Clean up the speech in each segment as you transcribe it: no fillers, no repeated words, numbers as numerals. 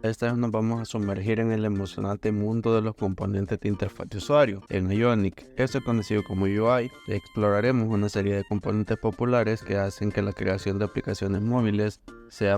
Esta vez nos vamos a sumergir en el emocionante mundo de los componentes de interfaz de usuario. En Ionic, esto es conocido como UI, exploraremos una serie de componentes populares que hacen que la creación de aplicaciones móviles sea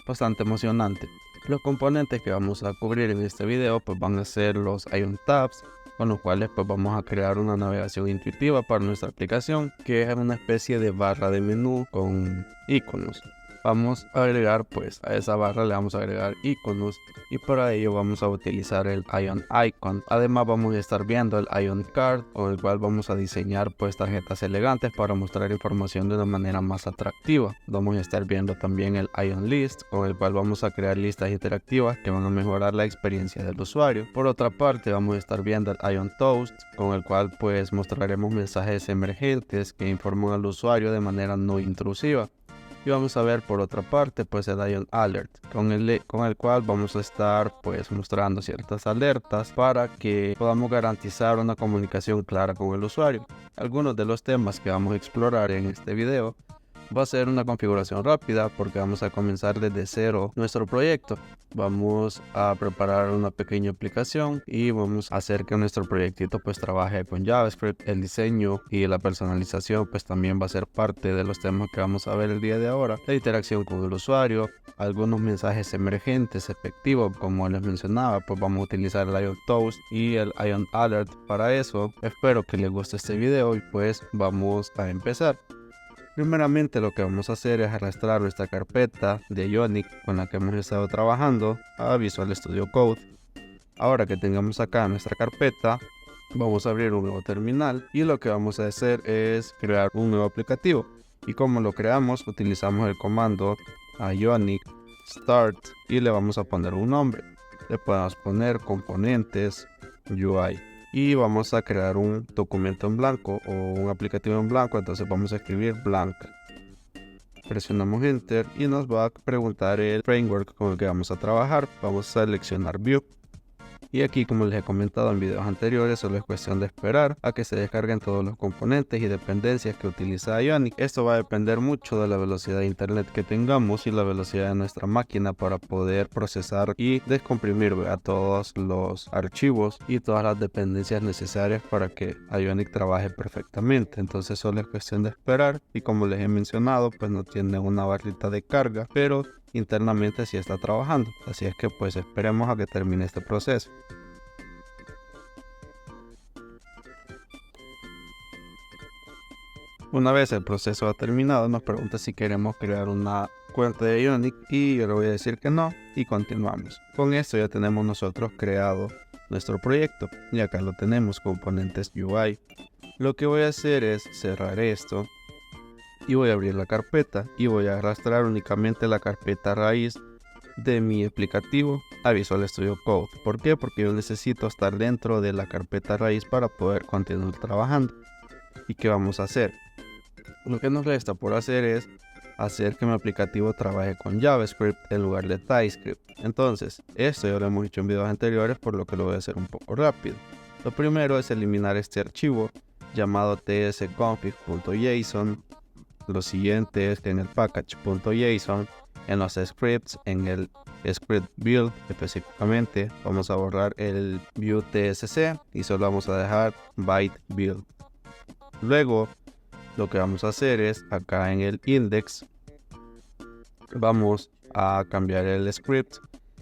bastante emocionante. Los componentes que vamos a cubrir en este video van a ser los Ion Tabs, con los cuales vamos a crear una navegación intuitiva para nuestra aplicación, que es una especie de barra de menú con iconos. Vamos a agregar a esa barra le vamos a agregar iconos y para ello vamos a utilizar el Ion Icon. Además vamos a estar viendo el Ion Card, con el cual vamos a diseñar tarjetas elegantes para mostrar información de una manera más atractiva. Vamos a estar viendo también el Ion List, con el cual vamos a crear listas interactivas que van a mejorar la experiencia del usuario. Por otra parte vamos a estar viendo el Ion Toast, con el cual mostraremos mensajes emergentes que informan al usuario de manera no intrusiva. Y vamos a ver por otra parte el Ion Alert, con el cual vamos a estar mostrando ciertas alertas para que podamos garantizar una comunicación clara con el usuario. Algunos de los temas que vamos a explorar en este video va a ser una configuración rápida porque vamos a comenzar desde cero nuestro proyecto. Vamos a preparar una pequeña aplicación y vamos a hacer que nuestro proyectito trabaje con JavaScript. El diseño y la personalización también va a ser parte de los temas que vamos a ver el día de ahora. La interacción con el usuario, algunos mensajes emergentes efectivos, como les mencionaba, vamos a utilizar el Ion Toast y el Ion Alert para eso. Espero que les guste este video y vamos a empezar. Primeramente lo que vamos a hacer es arrastrar nuestra carpeta de Ionic con la que hemos estado trabajando a Visual Studio Code. Ahora que tengamos acá nuestra carpeta, vamos a abrir un nuevo terminal y lo que vamos a hacer es crear un nuevo aplicativo. Y como lo creamos, utilizamos el comando Ionic Start y le vamos a poner un nombre. Le podemos poner componentes UI. Y vamos a crear un documento en blanco o un aplicativo en blanco, entonces vamos a escribir blank. Presionamos enter y nos va a preguntar el framework con el que vamos a trabajar. Vamos a seleccionar Vue. Y aquí, como les he comentado en videos anteriores, solo es cuestión de esperar a que se descarguen todos los componentes y dependencias que utiliza Ionic. Esto va a depender mucho de la velocidad de internet que tengamos y la velocidad de nuestra máquina para poder procesar y descomprimir a todos los archivos y todas las dependencias necesarias para que Ionic trabaje perfectamente. Entonces solo es cuestión de esperar y como les he mencionado, no tiene una barrita de carga, pero internamente sí está trabajando, así es que esperemos a que termine este proceso. Una vez el proceso ha terminado, nos pregunta si queremos crear una cuenta de Ionic y yo le voy a decir que no y continuamos. Con esto ya tenemos nosotros creado nuestro proyecto y acá lo tenemos, componentes UI. Lo que voy a hacer es cerrar esto y voy a abrir la carpeta y voy a arrastrar únicamente la carpeta raíz de mi aplicativo a Visual Studio Code. ¿Por qué? Porque yo necesito estar dentro de la carpeta raíz para poder continuar trabajando. ¿Y qué vamos a hacer? Lo que nos resta por hacer es hacer que mi aplicativo trabaje con JavaScript en lugar de TypeScript. Entonces, esto ya lo hemos hecho en videos anteriores, por lo que lo voy a hacer un poco rápido. Lo primero es eliminar este archivo llamado tsconfig.json. Lo siguiente es que en el package.json, en los scripts, en el script build específicamente, vamos a borrar el view tsc y solo vamos a dejar byte build. Luego, lo que vamos a hacer es acá en el index, vamos a cambiar el script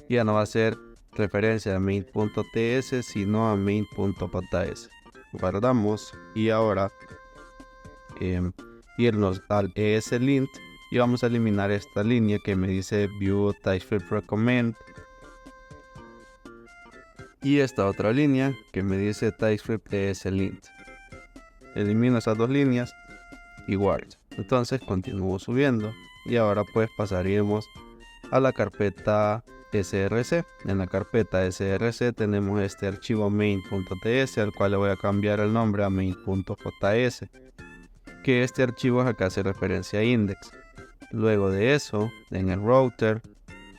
y ya no va a ser referencia a main.ts sino a main.js. Guardamos y ahora irnos al ESLint y vamos a eliminar esta línea que me dice View TypeScript Recommend y esta otra línea que me dice TypeScript ESLint. Elimino esas dos líneas y guardo. Entonces continúo subiendo y ahora pasaríamos a la carpeta src. En la carpeta src tenemos este archivo main.ts al cual le voy a cambiar el nombre a main.js, que este archivo acá hace referencia a index. Luego de eso, en el router,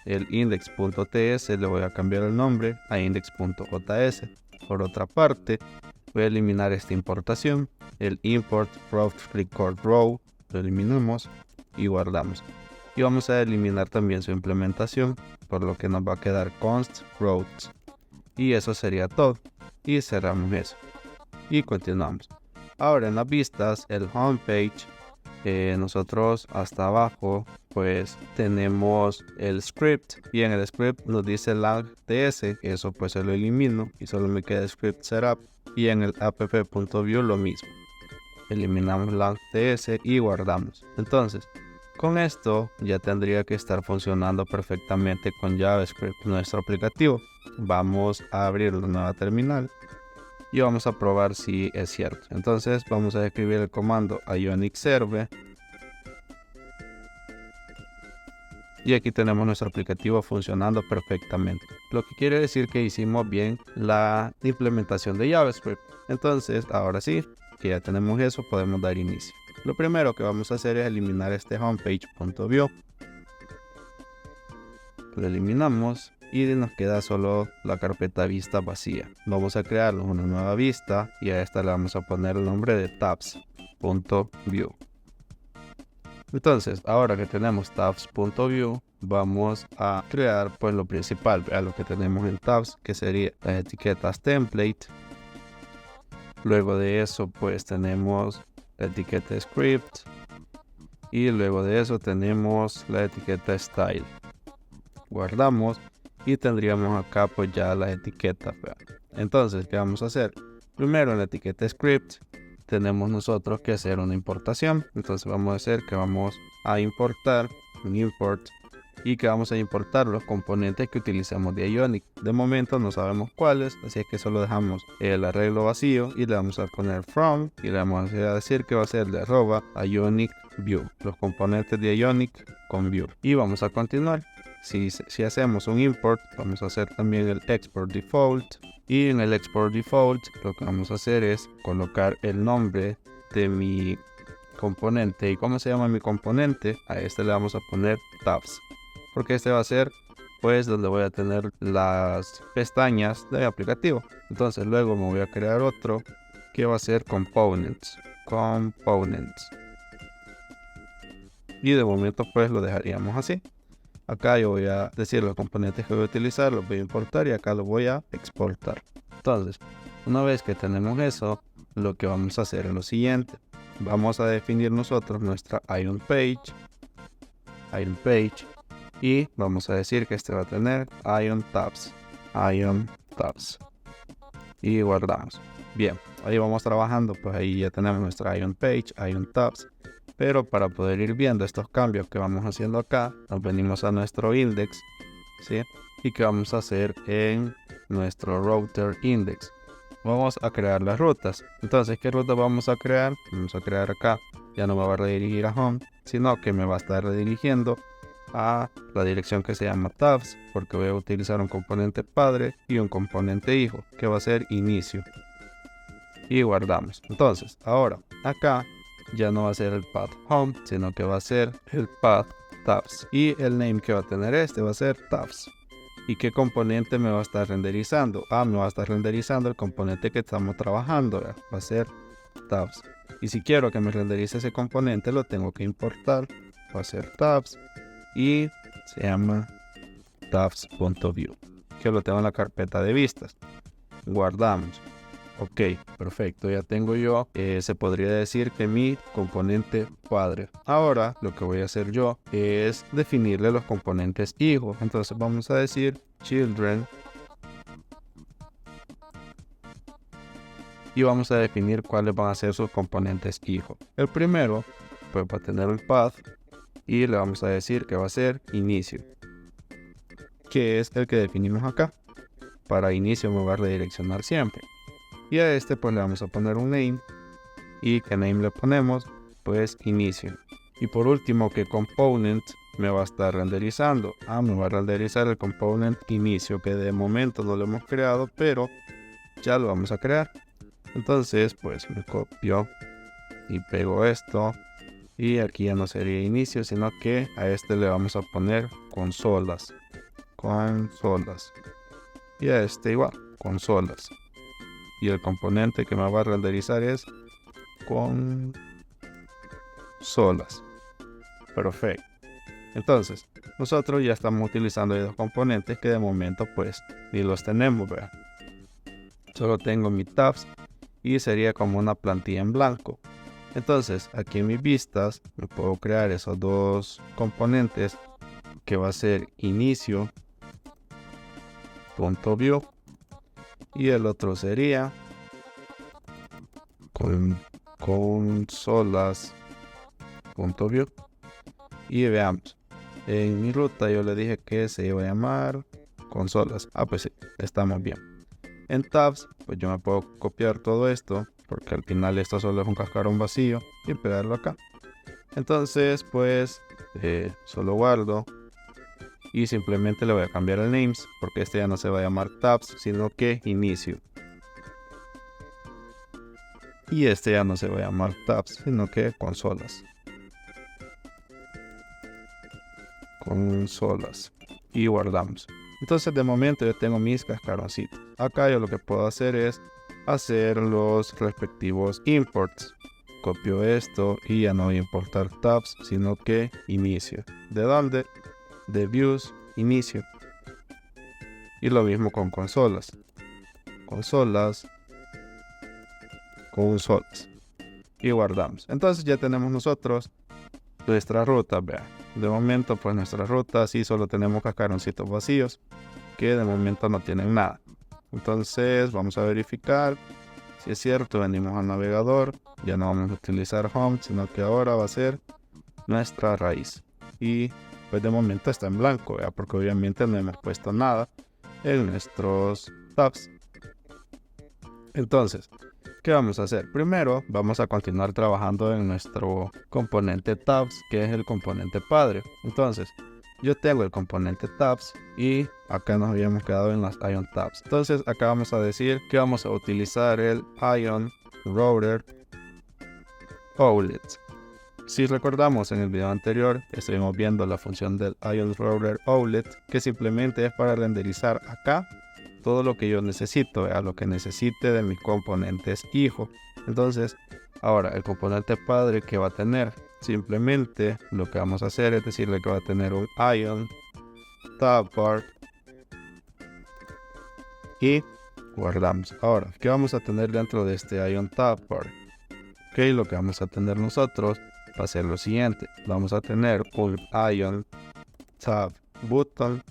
el index.ts le voy a cambiar el nombre a index.js. Por otra parte, voy a eliminar esta importación, el import route record row, lo eliminamos y guardamos. y vamos a eliminar también su implementación, por lo que nos va a quedar const routes, y eso sería todo, y cerramos eso y continuamos. Ahora en las vistas, el homepage, nosotros hasta abajo pues tenemos el script, y en el script nos dice lang.ts, eso pues se lo elimino y solo me queda script setup, y en el app.view lo mismo, eliminamos lang.ts y guardamos. Entonces con esto ya tendría que estar funcionando perfectamente con JavaScript nuestro aplicativo. Vamos a abrir una nueva terminal y vamos a probar si es cierto. Entonces vamos a escribir el comando ionic serve, y aquí tenemos nuestro aplicativo funcionando perfectamente, lo que quiere decir que hicimos bien la implementación de JavaScript. Entonces ahora sí que ya tenemos eso, podemos dar inicio. Lo primero que vamos a hacer es eliminar este homepage.view. Lo eliminamos y nos queda solo la carpeta vista vacía. Vamos a crear una nueva vista y a esta le vamos a poner el nombre de tabs.view. Entonces ahora que tenemos tabs.view, vamos a crear pues lo principal, a lo que tenemos en tabs, que sería las etiquetas template. Luego de eso pues tenemos la etiqueta script, y luego de eso tenemos la etiqueta style. Guardamos y tendríamos acá pues ya las etiquetas. Entonces, ¿qué vamos a hacer? Primero en la etiqueta script tenemos nosotros que hacer una importación. Entonces vamos a hacer que vamos a importar un import, y que vamos a importar los componentes que utilizamos de Ionic. De momento no sabemos cuáles, así es que solo dejamos el arreglo vacío y le vamos a poner from, y le vamos a decir que va a ser de @ionic view, los componentes de Ionic con view, y vamos a continuar. Si hacemos un import, vamos a hacer también el export default, y en el export default lo que vamos a hacer es colocar el nombre de mi componente. ¿Y cómo se llama mi componente? A este le vamos a poner tabs, porque este va a ser pues donde voy a tener las pestañas de mi aplicativo. Entonces luego me voy a crear otro que va a ser components, y de momento pues lo dejaríamos así. Acá yo voy a decir los componentes que voy a utilizar, los voy a importar, y acá los voy a exportar. Entonces, una vez que tenemos eso, lo que vamos a hacer es lo siguiente. Vamos a definir nosotros nuestra Ion page, y vamos a decir que este va a tener Ion tabs, y guardamos. Bien, ahí vamos trabajando, pues ahí ya tenemos nuestra Ion page, Ion tabs. Pero para poder ir viendo estos cambios que vamos haciendo acá, nos venimos a nuestro index, ¿sí? Y que vamos a hacer en nuestro router index. Vamos a crear las rutas. Entonces, ¿qué ruta vamos a crear? Vamos a crear acá. Ya no me va a redirigir a home, sino que me va a estar redirigiendo a la dirección que se llama tabs, porque voy a utilizar un componente padre y un componente hijo, que va a ser inicio. Y guardamos. Entonces, ahora, acá ya no va a ser el path home, sino que va a ser el path tabs, y el name que va a tener este va a ser tabs. ¿Y qué componente me va a estar renderizando? Me va a estar renderizando el componente que estamos trabajando, ¿verdad? Va a ser tabs. Y si quiero que me renderice ese componente, lo tengo que importar. Va a ser tabs, y se llama tabs.view, que lo tengo en la carpeta de vistas. Guardamos. Ok, perfecto, ya tengo yo, se podría decir que mi componente padre. Ahora lo que voy a hacer yo es definirle los componentes hijos. Entonces vamos a decir children, y vamos a definir cuáles van a ser sus componentes hijos. El primero pues va a tener un path, y le vamos a decir que va a ser inicio, que es el que definimos acá. Para inicio me va a redireccionar siempre. Y a este pues le vamos a poner un name, y que name le ponemos pues inicio. Y por último, que component me va a estar renderizando. Me va a renderizar el component inicio, que de momento no lo hemos creado, pero ya lo vamos a crear. Entonces pues me copio y pego esto, y aquí ya no sería inicio, sino que a este le vamos a poner consolas, y a este igual, consolas. Y el componente que me va a renderizar es consolas. Perfecto. Entonces, nosotros ya estamos utilizando ahí dos componentes que de momento pues ni los tenemos, ¿verdad? Solo tengo mi tabs y sería como una plantilla en blanco. Entonces, aquí en mis vistas me puedo crear esos dos componentes que va a ser inicio.view y el otro sería consolas.view. Y veamos, en mi ruta yo le dije que se iba a llamar consolas. Pues sí, estamos bien. En tabs, pues yo me puedo copiar todo esto, porque al final esto solo es un cascarón vacío, y pegarlo acá. Entonces, pues, solo guardo y simplemente le voy a cambiar el names, porque este ya no se va a llamar tabs, sino que inicio. Y este ya no se va a llamar tabs, sino que consolas. Y guardamos. Entonces de momento yo tengo mis cascaroncitos. Acá yo lo que puedo hacer es hacer los respectivos imports. Copio esto y ya no voy a importar tabs, sino que inicio. ¿De dónde? De views, inicio. Y lo mismo con consolas. Consolas. Y guardamos. Entonces ya tenemos nosotros nuestra ruta, vean. De momento pues nuestra ruta sí solo tenemos cascaroncitos vacíos que de momento no tienen nada. Entonces vamos a verificar si es cierto. Venimos al navegador, ya no vamos a utilizar home, sino que ahora va a ser nuestra raíz. Y pues de momento está en blanco, ¿verdad? Porque obviamente no hemos puesto nada en nuestros tabs. Entonces, ¿qué vamos a hacer? Primero vamos a continuar trabajando en nuestro componente tabs, que es el componente padre. Entonces, yo tengo el componente tabs y acá nos habíamos quedado en las ion tabs. Entonces, acá vamos a decir que vamos a utilizar el ion router outlet. Si recordamos, en el video anterior estuvimos viendo la función del ion router outlet, que simplemente es para renderizar acá todo lo que yo necesito, a lo que necesite de mis componentes hijo. Entonces, ahora el componente padre que va a tener, simplemente lo que vamos a hacer es decirle que va a tener un ion tab bar y guardamos. Ahora, ¿qué vamos a tener dentro de este ion tab bar? Ok, lo que vamos a tener nosotros va a ser lo siguiente. Vamos a tener un ion tab button.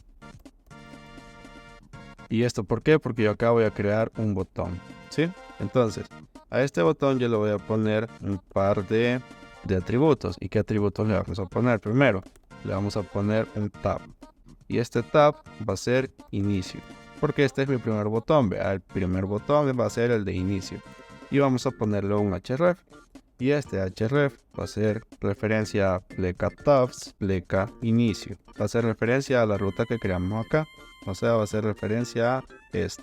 ¿Y esto por qué? Porque yo acá voy a crear un botón, ¿sí? Entonces, a este botón yo le voy a poner un par de atributos. ¿Y qué atributos le vamos a poner? Primero, le vamos a poner un tab. Y este tab va a ser inicio. Porque este es mi primer botón, ¿vea? El primer botón va a ser el de inicio. Y vamos a ponerle un href. Y este href va a ser referencia a pleca tabs, pleca inicio. Va a ser referencia a la ruta que creamos acá. O sea, va a ser referencia a este.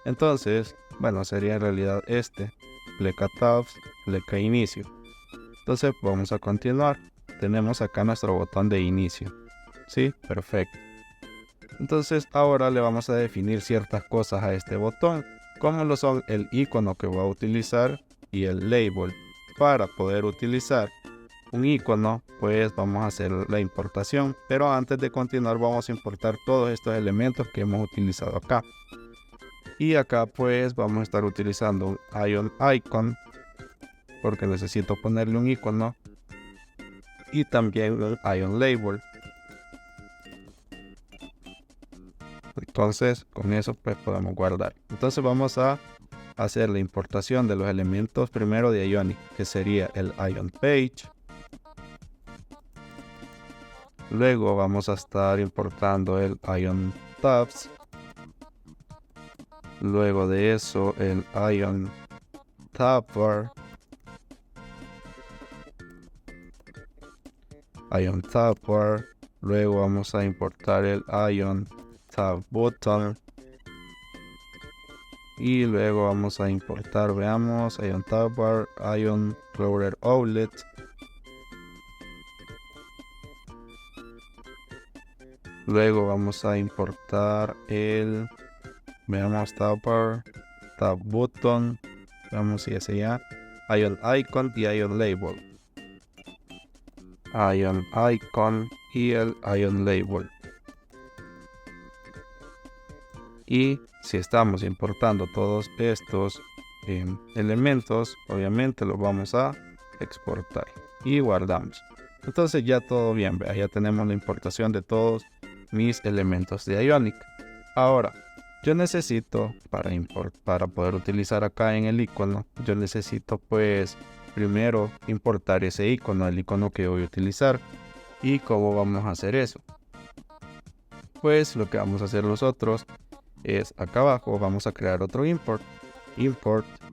Entonces, bueno, sería en realidad este. Pleca tabs, pleca inicio. Entonces, vamos a continuar. Tenemos acá nuestro botón de inicio. Sí, perfecto. Entonces, ahora le vamos a definir ciertas cosas a este botón, como lo son el icono que voy a utilizar y el label. Para poder utilizar un icono, pues vamos a hacer la importación, pero antes de continuar vamos a importar todos estos elementos que hemos utilizado acá. Y acá pues vamos a estar utilizando un ion icon, porque necesito ponerle un icono, y también un ion label. Entonces con eso pues podemos guardar. Entonces vamos a hacer la importación de los elementos primero de Ionic, que sería el ion page. Luego vamos a estar importando el ion tabs. Luego de eso el ion tab bar. Ion tab bar. Luego vamos a importar el ion tab button. Y luego vamos a importar, veamos, ion tab bar, ion router outlet. Luego vamos a importar el, veamos, tab bar, tab button, veamos si ese ya, ion icon y ion label. Ion Icon y el Ion Label. Y si estamos importando todos estos elementos, obviamente los vamos a exportar y guardamos. Entonces ya todo bien, ya tenemos la importación de todos mis elementos de Ionic. Ahora, yo necesito para poder utilizar acá en el icono, yo necesito pues primero importar ese icono, el icono que voy a utilizar. ¿Y cómo vamos a hacer eso? Pues lo que vamos a hacer nosotros es acá abajo vamos a crear otro import.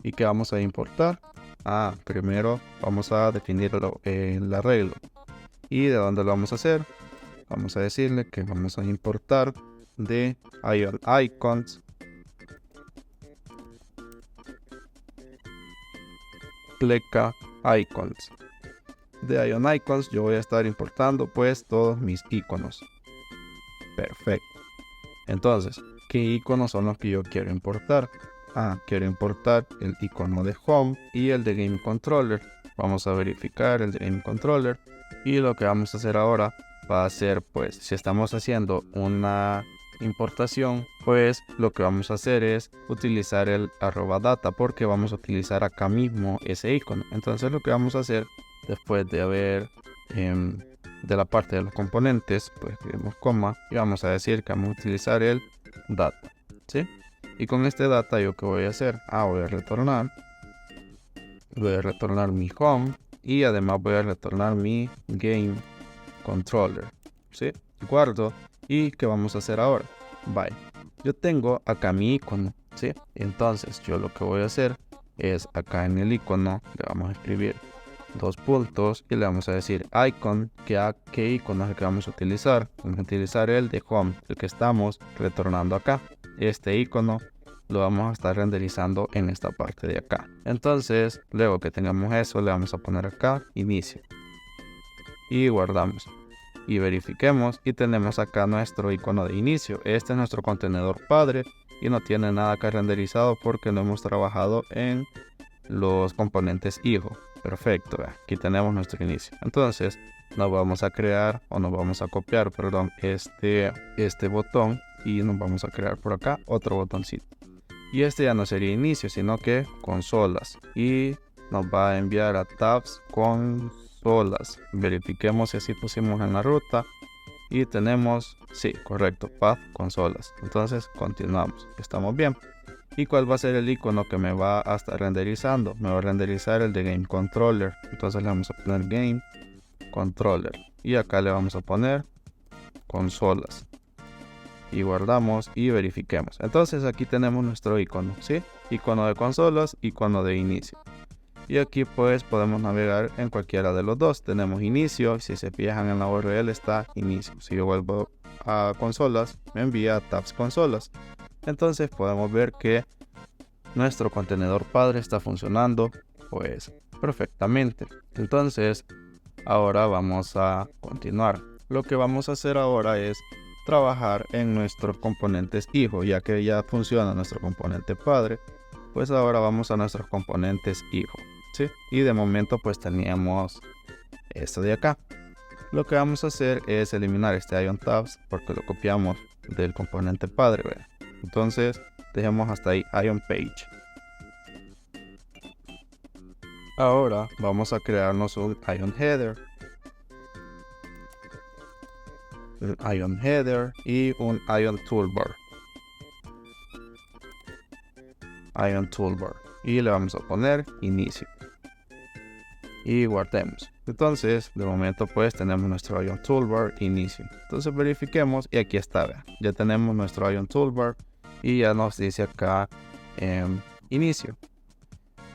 ¿Y qué vamos a importar? Primero vamos a definir el arreglo. ¿Y de dónde lo vamos a hacer? Vamos a decirle que vamos a importar de Ion Icons pleca icons. De Ion Icons yo voy a estar importando pues todos mis iconos. Perfecto. Entonces, ¿qué iconos son los que yo quiero importar? Quiero importar el icono de Home y el de Game Controller. Vamos a verificar el de Game Controller. Y lo que vamos a hacer ahora va a ser, pues, si estamos haciendo una importación, pues lo que vamos a hacer es utilizar el @data porque vamos a utilizar acá mismo ese icono. Entonces lo que vamos a hacer después de haber de la parte de los componentes, pues escribimos coma y vamos a decir que vamos a utilizar el data, ¿sí? Y con este data yo qué voy a hacer, voy a retornar mi home y además voy a retornar mi game controller, ¿sí? Guardo. ¿Y qué vamos a hacer ahora? Bye. Yo tengo acá mi icono, ¿sí? Entonces yo lo que voy a hacer es acá en el icono le vamos a escribir 2 puntos y le vamos a decir icon, qué icono es el que vamos a utilizar. Vamos a utilizar el de home, el que estamos retornando acá. Este icono lo vamos a estar renderizando en esta parte de acá. Entonces luego que tengamos eso le vamos a poner acá inicio y guardamos y verifiquemos y tenemos acá nuestro icono de inicio. Este es nuestro contenedor padre y no tiene nada acá renderizado porque no hemos trabajado en los componentes hijo. Perfecto, aquí tenemos nuestro inicio. Entonces nos vamos a crear o nos vamos a copiar, perdón, este botón y nos vamos a crear por acá otro botoncito. Y este ya no sería inicio, sino que consolas. Y nos va a enviar a tabs consolas. Verifiquemos si así pusimos en la ruta. Y tenemos, sí, correcto, path consolas. Entonces continuamos, estamos bien. ¿Y cuál va a ser el icono que me va a estar renderizando? Me va a renderizar el de Game Controller. Entonces le vamos a poner Game Controller. Y acá le vamos a poner consolas. Y guardamos y verifiquemos. Entonces aquí tenemos nuestro icono, ¿sí? Icono de consolas, icono de inicio. Y aquí pues podemos navegar en cualquiera de los dos. Tenemos inicio, si se fijan en la URL está inicio. Si yo vuelvo a consolas, me envía a tabs consolas. Entonces podemos ver que nuestro contenedor padre está funcionando pues perfectamente. Entonces ahora vamos a continuar. Lo que vamos a hacer ahora es trabajar en nuestros componentes hijo, ya que ya funciona nuestro componente padre. Pues ahora vamos a nuestros componentes hijo, ¿sí? Y de momento pues teníamos esto de acá. Lo que vamos a hacer es eliminar este Ion Tabs porque lo copiamos del componente padre, ¿verdad? Entonces dejemos hasta ahí Ion Page. Ahora vamos a crearnos un Ion Header. Un Ion Header y un Ion Toolbar. Ion Toolbar. Y le vamos a poner inicio. Y guardemos. Entonces de momento pues tenemos nuestro Ion Toolbar inicio. Entonces verifiquemos y aquí está, ¿ve? Ya tenemos nuestro Ion Toolbar y ya nos dice acá inicio.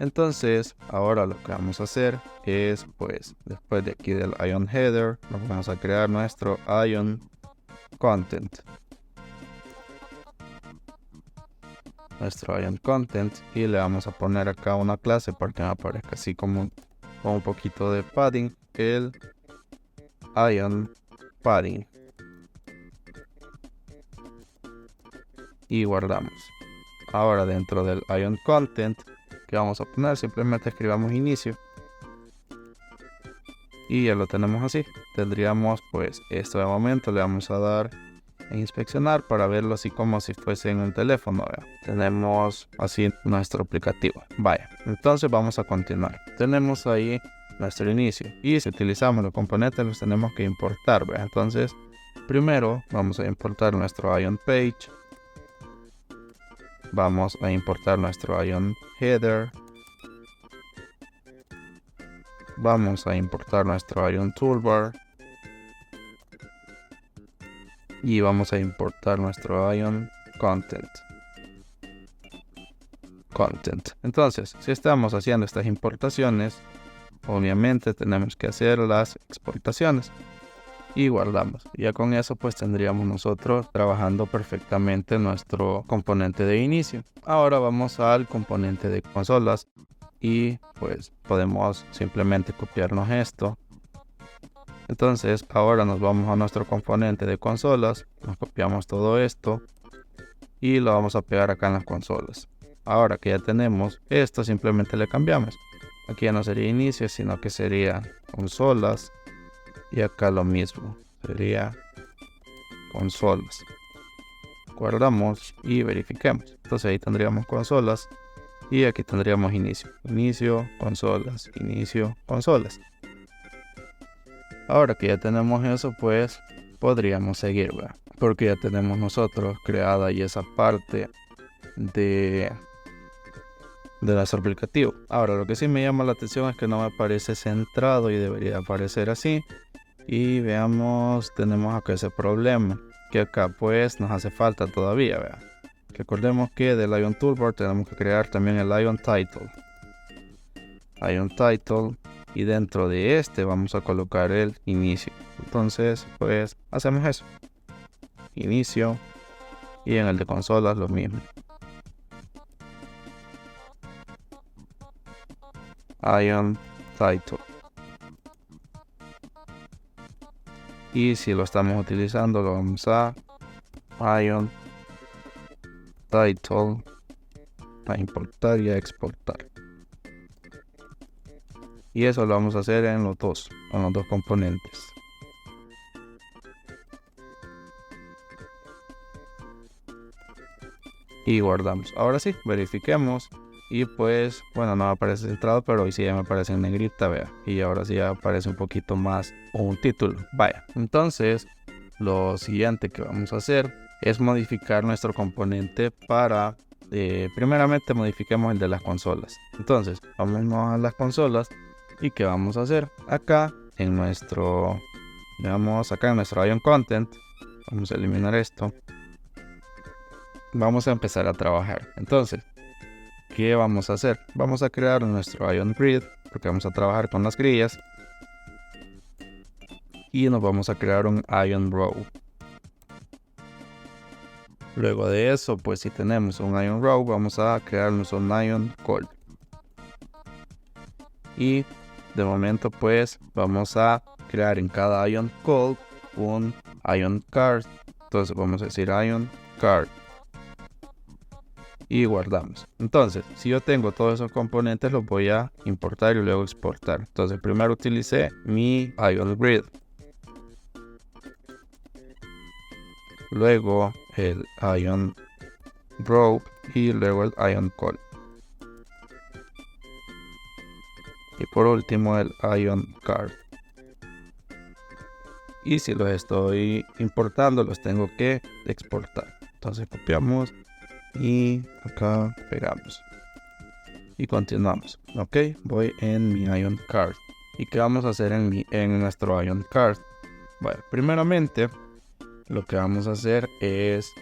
Entonces ahora lo que vamos a hacer es pues después de aquí del Ion Header nos vamos a crear nuestro Ion Content. Nuestro Ion Content y le vamos a poner acá una clase para que me aparezca así como un poquito de padding, el Ion Padding. Y guardamos. Ahora dentro del Ion Content que vamos a poner, simplemente escribamos inicio. y ya lo tenemos así. Tendríamos pues esto de momento, le vamos a dar en inspeccionar para verlo así como si fuese en un teléfono, ¿verdad? Tenemos así nuestro aplicativo. Vaya, entonces vamos a continuar. Tenemos ahí nuestro inicio y si utilizamos los componentes los tenemos que importar, ¿verdad? Entonces primero vamos a importar nuestro Ion Page, vamos a importar nuestro Ion Header, vamos a importar nuestro Ion Toolbar y vamos a importar nuestro Ion Content. Entonces, si estamos haciendo estas importaciones, obviamente tenemos que hacer las exportaciones y guardamos. Ya con eso pues tendríamos nosotros trabajando perfectamente nuestro componente de inicio. Ahora vamos al componente de consolas y pues podemos simplemente copiarnos esto. Entonces ahora nos vamos a nuestro componente de consolas, nos copiamos todo esto y lo vamos a pegar acá en las consolas. Ahora que ya tenemos esto, simplemente le cambiamos. Aquí ya no sería inicio, sino que sería consolas. Y acá lo mismo, sería consolas. Guardamos y verifiquemos. Entonces ahí tendríamos consolas y aquí tendríamos inicio. Inicio, consolas, inicio, consolas. Ahora que ya tenemos eso, pues podríamos seguir, ¿verdad? Porque ya tenemos nosotros creada y esa parte de nuestro aplicativo. Ahora lo que sí me llama la atención es que no me aparece centrado y debería aparecer así. Y veamos, tenemos acá ese problema, que acá pues nos hace falta todavía, ¿verdad? Recordemos que del Ion Toolbar tenemos que crear también el Ion Title. Ion Title, y dentro de este vamos a colocar el inicio. Entonces pues hacemos eso. Inicio, y en el de consolas lo mismo. Ion Title. Y si lo estamos utilizando, lo vamos a Ion Title, a importar y a exportar. Y eso lo vamos a hacer en los dos componentes. Y guardamos. Ahora sí, verifiquemos. Y pues, bueno, no aparece centrado, pero hoy sí ya me aparece en negrita, vea. Y ahora sí ya aparece un poquito más un título. Vaya, entonces lo siguiente que vamos a hacer es modificar nuestro componente para, primeramente modifiquemos el de las consolas. Entonces, vamos a las consolas y ¿qué vamos a hacer? Acá en nuestro, veamos acá en nuestro Ion Content, vamos a eliminar esto. Vamos a empezar a trabajar. Entonces, ¿qué vamos a hacer? Vamos a crear nuestro Ion Grid, porque vamos a trabajar con las grillas. Y nos vamos a crear un Ion Row. Luego de eso, pues si tenemos un Ion Row, vamos a crearnos un Ion Call. Y de momento pues vamos a crear en cada Ion Call un Ion Card. Entonces vamos a decir Ion Card. Y guardamos. Entonces, si yo tengo todos esos componentes, los voy a importar y luego exportar. Entonces, primero utilicé mi Ion Grid. Luego el Ion Row y luego el Ion Call. Y por último el Ion Card. Y si los estoy importando, los tengo que exportar. Entonces copiamos y acá pegamos y continuamos. Ok, voy en mi Ion Card. ¿Y qué vamos a hacer en nuestro Ion Card? Bueno, primeramente lo que vamos a hacer es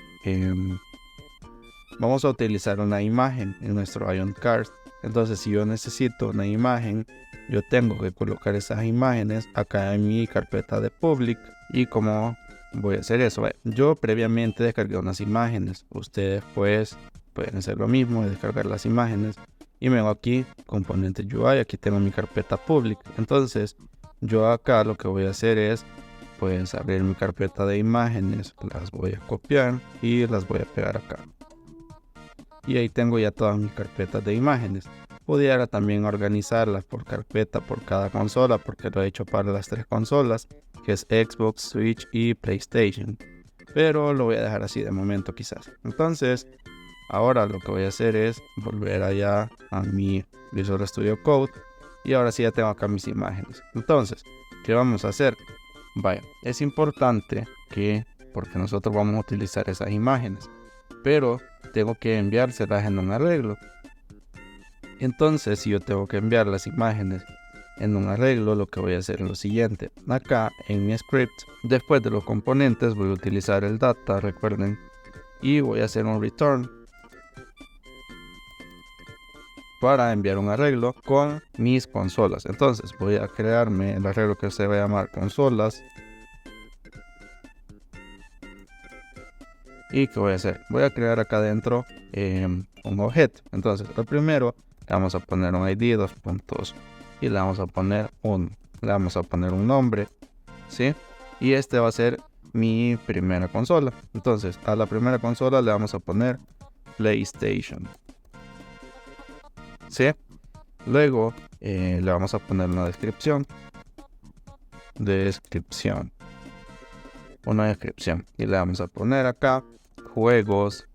vamos a utilizar una imagen en nuestro Ion Card. Entonces si yo necesito una imagen, yo tengo que colocar esas imágenes acá en mi carpeta de public. Y como voy a hacer eso, yo previamente descargué unas imágenes. Ustedes pues pueden hacer lo mismo, descargar las imágenes. Y me vengo aquí, componentes UI, aquí tengo mi carpeta public. Entonces yo acá lo que voy a hacer es pues abrir mi carpeta de imágenes, las voy a copiar y las voy a pegar acá. Y ahí tengo ya todas mis carpetas de imágenes. Pudiera también organizarlas por carpeta por cada consola, porque lo he hecho para las 3 consolas, que es Xbox, Switch y PlayStation. Pero lo voy a dejar así de momento quizás. Entonces, ahora lo que voy a hacer es volver allá a mi Visual Studio Code. Y ahora sí ya tengo acá mis imágenes. Entonces, ¿qué vamos a hacer? Vaya, es importante que, porque nosotros vamos a utilizar esas imágenes, pero tengo que enviárselas en un arreglo. Entonces, si yo tengo que enviar las imágenes en un arreglo, lo que voy a hacer es lo siguiente. Acá en mi script, después de los componentes, voy a utilizar el data, recuerden, y voy a hacer un return para enviar un arreglo con mis consolas. Entonces voy a crearme el arreglo que se va a llamar consolas. ¿Y qué voy a hacer? Voy a crear acá adentro un objeto. Entonces lo primero, le vamos a poner un ID, 2 puntos, y le vamos a poner le vamos a poner un nombre, ¿sí? Y este va a ser mi primera consola. Entonces a la primera consola le vamos a poner PlayStation, ¿sí? Luego le vamos a poner una descripción. Una descripción. Y le vamos a poner acá juegos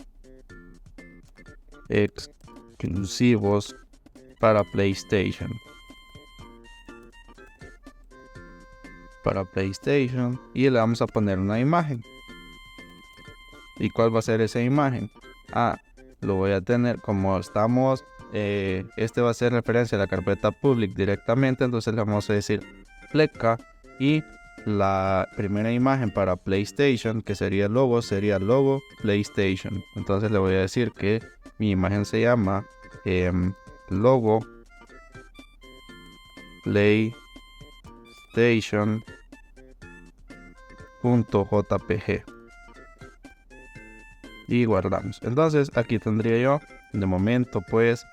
exclusivos para PlayStation. Y le vamos a poner una imagen. ¿Y cuál va a ser esa imagen? Lo voy a tener como estamos. Este va a ser referencia a la carpeta public directamente. Entonces le vamos a decir pleca. Y la primera imagen para PlayStation, que sería el logo, sería logo PlayStation. Entonces le voy a decir que mi imagen se llama logo PlayStation.jpg. Y guardamos. Entonces aquí tendría yo de momento pues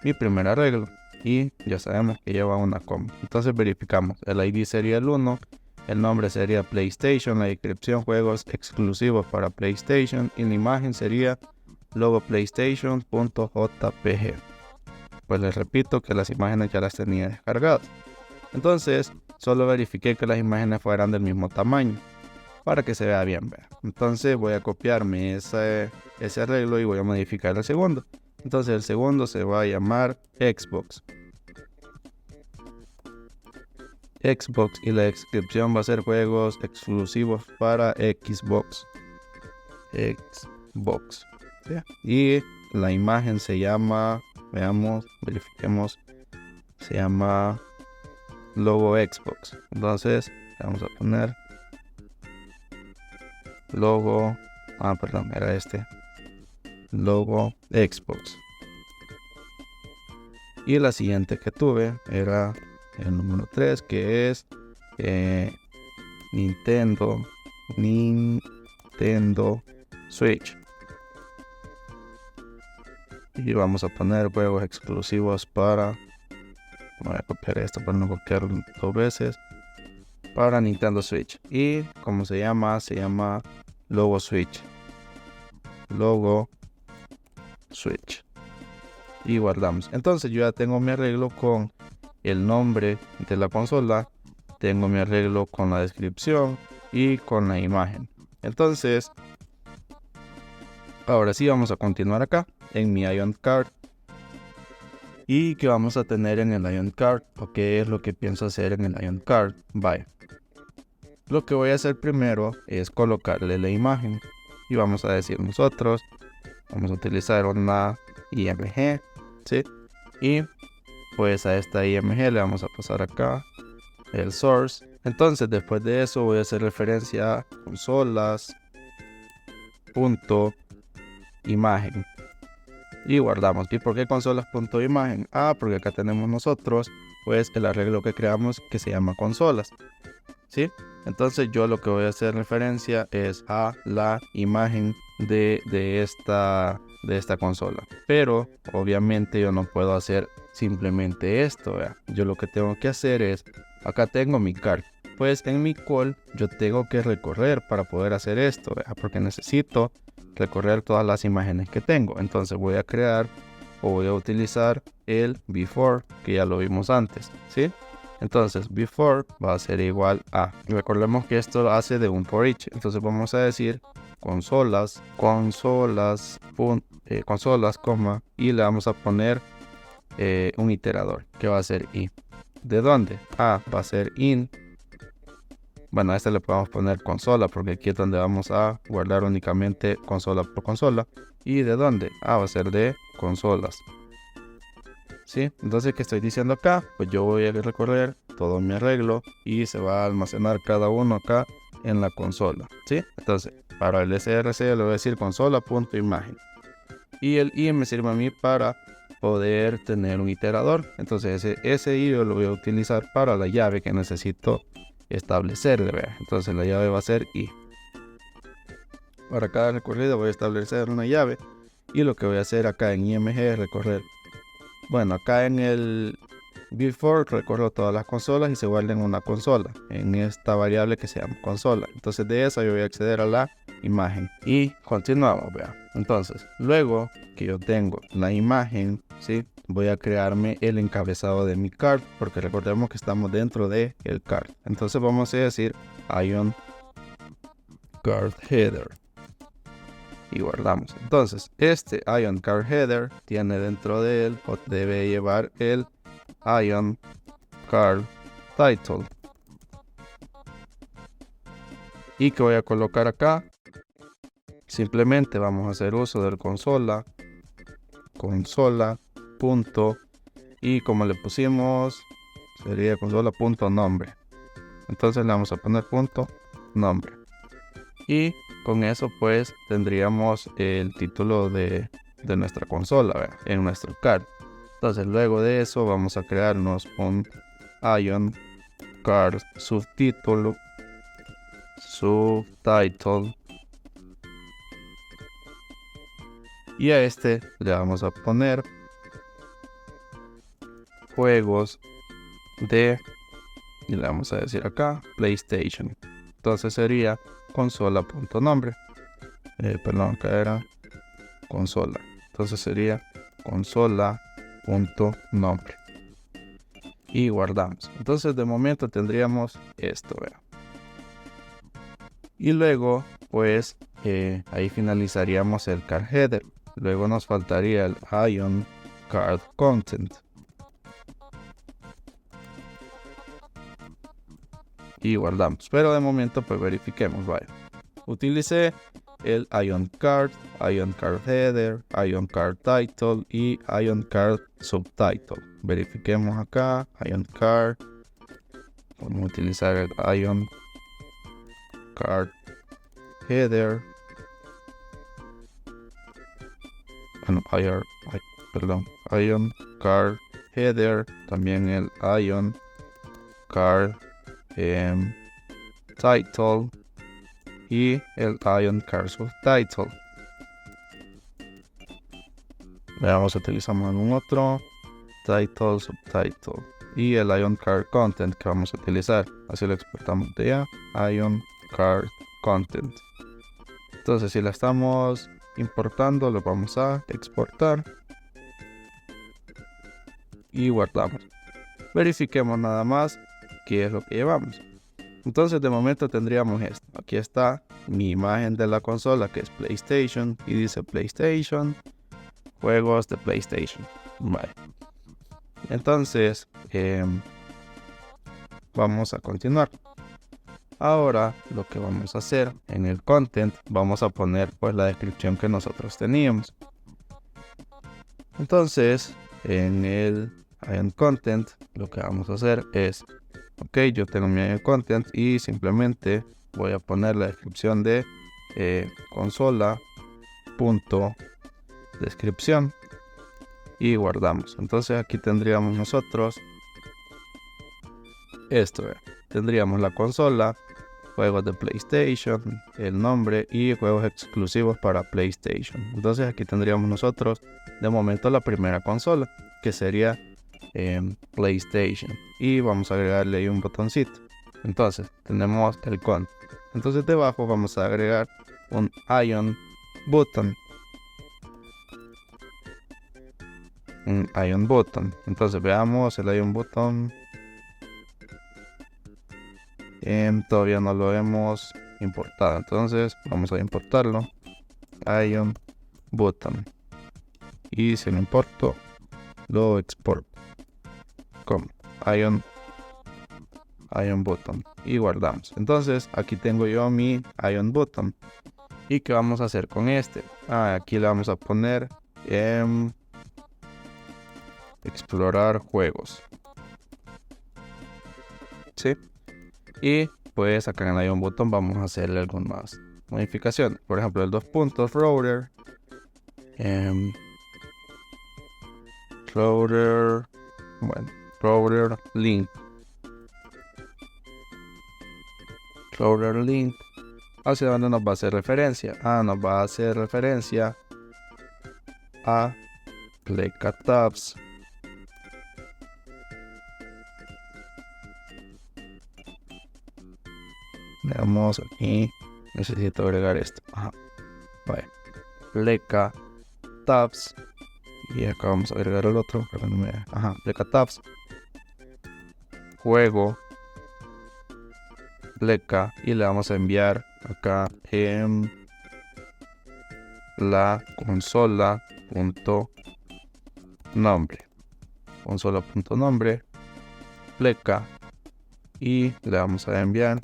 mi primer arreglo. Y ya sabemos que lleva una coma. Entonces verificamos. El ID sería el 1. El nombre sería PlayStation. La descripción juegos exclusivos para PlayStation. Y la imagen sería logo PlayStation.jpg. Pues les repito que las imágenes ya las tenía descargadas. Entonces solo verifiqué que las imágenes fueran del mismo tamaño para que se vea bien. Entonces voy a copiarme ese arreglo y voy a modificar el segundo. Entonces el segundo se va a llamar Xbox y la descripción va a ser juegos exclusivos para Xbox. ¿Sí? Y la imagen se llama, verifiquemos, se llama logo Xbox. Entonces vamos a poner logo, era logo Xbox. Y la siguiente que tuve era el número 3, que es Nintendo Switch. Y vamos a poner juegos exclusivos para, voy a copiar esto para no copiarlo 2 veces, para Nintendo Switch. Y como se llama logo Switch. Y guardamos. Entonces yo ya tengo mi arreglo con el nombre de la consola, tengo mi arreglo con la descripción y con la imagen. Entonces ahora sí vamos a continuar acá en mi Ion Card. ¿Y qué vamos a tener en el Ion Card? ¿O qué es lo que pienso hacer en el Ion Card? Vaya, lo que voy a hacer primero es colocarle la imagen. Y vamos a decir nosotros, vamos a utilizar una IMG, ¿sí? Y pues a esta IMG le vamos a pasar acá el source. Entonces después de eso voy a hacer referencia a consolas.imagen. Y guardamos. ¿Y por qué consolas.imagen? Porque acá tenemos nosotros pues el arreglo que creamos que se llama consolas, ¿sí? Entonces yo lo que voy a hacer referencia es a la imagen de esta consola. Pero obviamente yo no puedo hacer simplemente esto, ¿verdad? Yo lo que tengo que hacer es, acá tengo mi card. Pues en mi call yo tengo que recorrer para poder hacer esto, ¿verdad? Porque necesito recorrer todas las imágenes que tengo. Entonces voy a crear o voy a utilizar el before que ya lo vimos antes, ¿sí? Entonces before va a ser igual a, recordemos que esto hace de un for each, entonces vamos a decir consolas, coma, y le vamos a poner un iterador que va a ser i. ¿De dónde? A va a ser in. Bueno, a este le podemos poner consola porque aquí es donde vamos a guardar únicamente consola por consola. ¿Y de dónde? A va a ser de consolas. ¿Sí? Entonces, ¿qué estoy diciendo acá? Pues yo voy a recorrer todo mi arreglo y se va a almacenar cada uno acá en la consola. ¿Sí? Entonces, para el src le voy a decir consola.imagen. Y el i me sirve a mí para poder tener un iterador. Entonces ese i yo lo voy a utilizar para la llave que necesito establecer. Entonces la llave va a ser i. Para cada recorrido voy a establecer una llave. Y lo que voy a hacer acá en img es recorrer. Bueno, acá en el before recorro todas las consolas y se guarda en una consola. En esta variable que se llama consola. Entonces de esa yo voy a acceder a la imagen. Y continuamos, vean. Entonces, luego que yo tengo la imagen, ¿sí? Voy a crearme el encabezado de mi card, porque recordemos que estamos dentro de el card. Entonces vamos a decir ion card header y guardamos. Entonces este ion card header tiene dentro de él, o debe llevar el ion card title. Y que voy a colocar acá, simplemente vamos a hacer uso del consola punto, y como le pusimos sería consola.nombre. Entonces le vamos a poner punto nombre y con eso pues tendríamos el título de nuestra consola, ¿verdad? En nuestro card. Entonces luego de eso vamos a crearnos un ion card subtitle y a este le vamos a poner juegos de, y le vamos a decir acá PlayStation. Entonces sería consola.nombre. Perdón, acá era consola. Entonces sería consola.nombre. Y guardamos. Entonces de momento tendríamos esto, ¿verdad? Y luego pues ahí finalizaríamos el card header. Luego nos faltaría el ion card content. Y guardamos. Pero de momento pues verifiquemos, vaya. Utilicé el ion card header, ion card title y ion card subtitle. Verifiquemos acá, ion card. Vamos a utilizar el ion card header. Ion card header. También el ion card title y el ion card subtitle. Veamos, utilizamos un otro title, subtitle y el ion card content que vamos a utilizar. Así lo exportamos de ya, ion card content. Entonces si la estamos importando, lo vamos a exportar y guardamos. Verifiquemos nada más qué es lo que llevamos. Entonces de momento tendríamos esto. Aquí está mi imagen de la consola que es PlayStation y dice PlayStation, juegos de PlayStation. Vale. Entonces vamos a continuar. Ahora lo que vamos a hacer en el content, vamos a poner pues la descripción que nosotros teníamos. Entonces en el ion content lo que vamos a hacer es, ok, yo tengo mi ion content y simplemente voy a poner la descripción de consola.descripción y guardamos. Entonces aquí tendríamos nosotros esto, tendríamos la consola, juegos de PlayStation, el nombre y juegos exclusivos para PlayStation. Entonces aquí tendríamos nosotros de momento la primera consola, que sería PlayStation, y vamos a agregarle ahí un botoncito. Entonces tenemos el con. Entonces debajo vamos a agregar un ion button. un Ion Button. Entonces veamos el Ion Button. Todavía no lo hemos importado, entonces vamos a importarlo. Ion Button. Y si lo importo, lo exporto como Ion Button y guardamos. Entonces aquí tengo yo mi Ion Button. ¿Y qué vamos a hacer con este? Aquí le vamos a poner explorar juegos. ¿Sí? Y pues acá en el Ion Button vamos a hacerle algunas modificaciones. Por ejemplo, el 2 puntos router. Router link. Router link. ¿Hacia dónde nos va a hacer referencia? Nos va a hacer referencia a Pleca Tabs. Veamos aquí. Necesito agregar esto. Vale. Pleca Tabs. Y acá vamos a agregar el otro. Pleca Tabs. Juego. Pleca. Y le vamos a enviar acá en la consola.nombre. Consola.nombre. Pleca. Y le vamos a enviar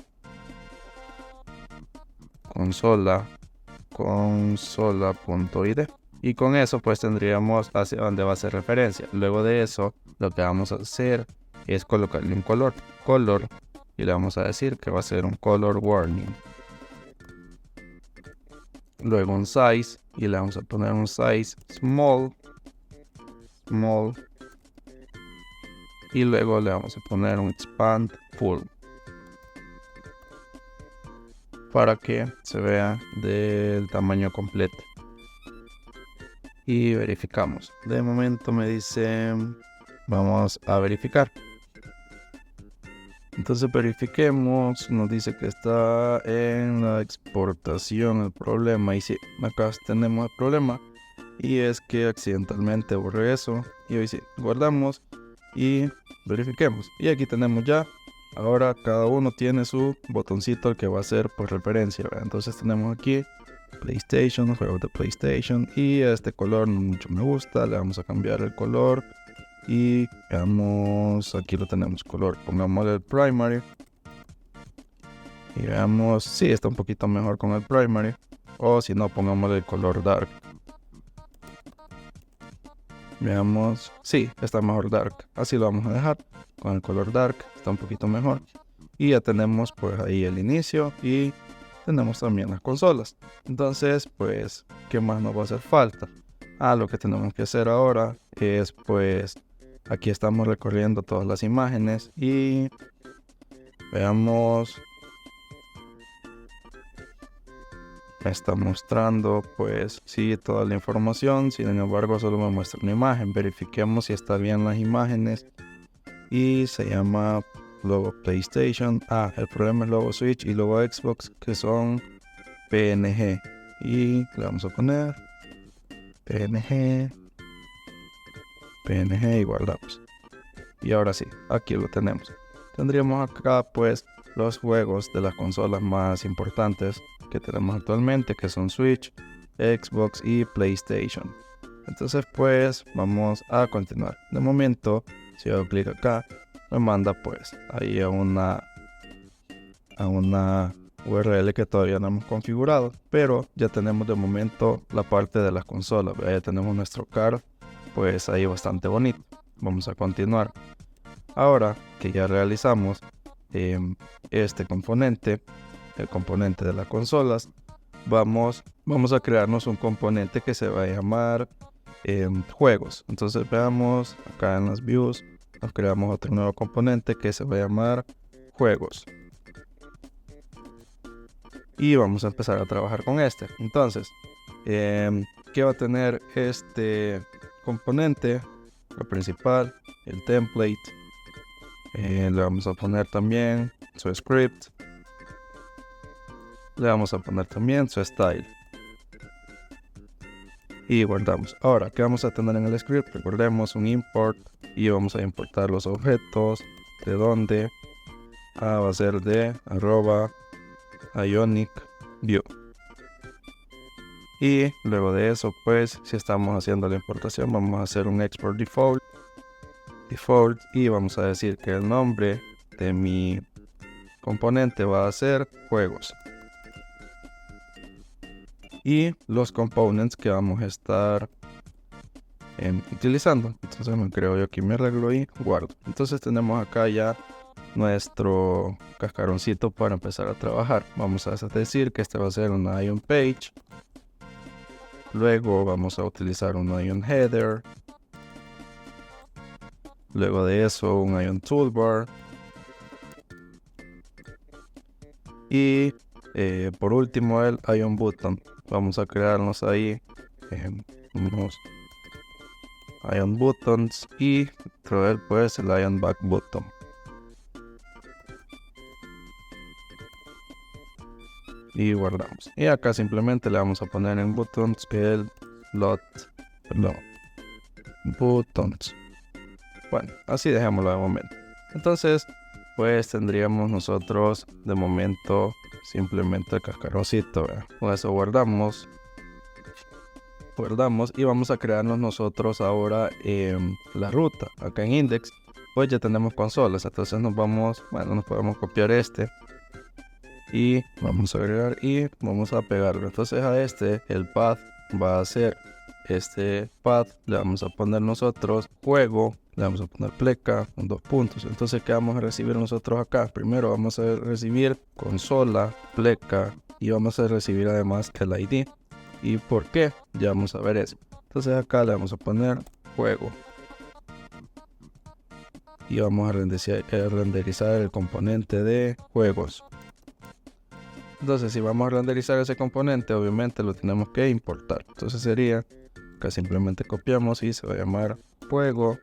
consola.id. Y con eso pues tendríamos hacia dónde va a hacer referencia. Luego de eso lo que vamos a hacer es colocarle un color, y le vamos a decir que va a ser un color warning. Luego un size, y le vamos a poner un size small. Y luego le vamos a poner un expand full, para que se vea del tamaño completo. Y verificamos. De momento me dice, vamos a verificar. Entonces verifiquemos. Nos dice que está en la exportación el problema. Y sí, acá tenemos el problema. Y es que accidentalmente borré eso. Y hoy sí, guardamos y verifiquemos. Y aquí tenemos ya. Ahora cada uno tiene su botoncito que va a ser por referencia, ¿verdad? Entonces tenemos aquí PlayStation, juegos de PlayStation, y este color no mucho me gusta. Le vamos a cambiar el color y veamos, aquí lo tenemos color, pongamos el primary y veamos, sí, está un poquito mejor con el primary, o si no, pongamos el color dark. Veamos, sí, está mejor dark, así lo vamos a dejar con el color dark, está un poquito mejor. Y ya tenemos pues ahí el inicio y tenemos también las consolas. Entonces pues, ¿qué más nos va a hacer falta? Lo que tenemos que hacer ahora es pues, aquí estamos recorriendo todas las imágenes y veamos, me está mostrando pues sí toda la información, sin embargo solo me muestra una imagen. Verifiquemos si está bien las imágenes y se llama logo PlayStation. El problema es logo Switch y logo Xbox, que son PNG, y le vamos a poner PNG y guardamos. Y ahora sí, aquí lo tenemos. Tendríamos acá pues los juegos de las consolas más importantes que tenemos actualmente, que son Switch, Xbox y PlayStation. Entonces pues vamos a continuar. De momento, si hago clic acá, me manda pues ahí a una URL que todavía no hemos configurado, pero ya tenemos de momento la parte de las consolas. Ya tenemos nuestro card pues ahí bastante bonito. Vamos a continuar. Ahora que ya realizamos este componente, el componente de las consolas, vamos a crearnos un componente que se va a llamar juegos. Entonces veamos acá en las views, nos creamos otro nuevo componente que se va a llamar juegos. Y vamos a empezar a trabajar con este. Entonces, ¿qué va a tener este componente? Lo principal, el template. Le vamos a poner también su script. Le vamos a poner también su style. y guardamos. Ahora, ¿qué vamos a tener en el script? Recordemos un import y vamos a importar los objetos. ¿De dónde? Va a ser de @IonicView. Y luego de eso, pues, si estamos haciendo la importación, vamos a hacer un export default y vamos a decir que el nombre de mi componente va a ser juegos. Y los components que vamos a estar utilizando. Entonces me creo yo aquí mi arreglo y guardo. Entonces tenemos acá ya nuestro cascaroncito para empezar a trabajar. Vamos a decir que este va a ser una Ion page. Luego vamos a utilizar un Ion header. Luego de eso un Ion toolbar. Y por último el Ion button. Vamos a crearnos ahí unos Ion buttons y traer pues el Ion back button. Y guardamos. Y acá simplemente le vamos a poner en buttons el buttons. Bueno, así dejémoslo de momento. Entonces, pues tendríamos nosotros de momento simplemente el cascaroncito, ¿verdad? Con eso guardamos y vamos a crearnos nosotros ahora la ruta. Acá en index, pues ya tenemos consolas. Entonces nos podemos copiar y vamos a agregar y vamos a pegarlo. Entonces a el path va a ser este path, le vamos a poner nosotros juego, le vamos a poner pleca con 2 puntos. Entonces, ¿qué vamos a recibir nosotros acá? Primero vamos a recibir consola, pleca y vamos a recibir además el ID. ¿Y por qué? Ya vamos a ver eso. Entonces acá le vamos a poner juego y vamos a renderizar el componente de juegos. Entonces, si vamos a renderizar ese componente, obviamente lo tenemos que importar. Entonces sería que simplemente copiamos y se va a llamar juego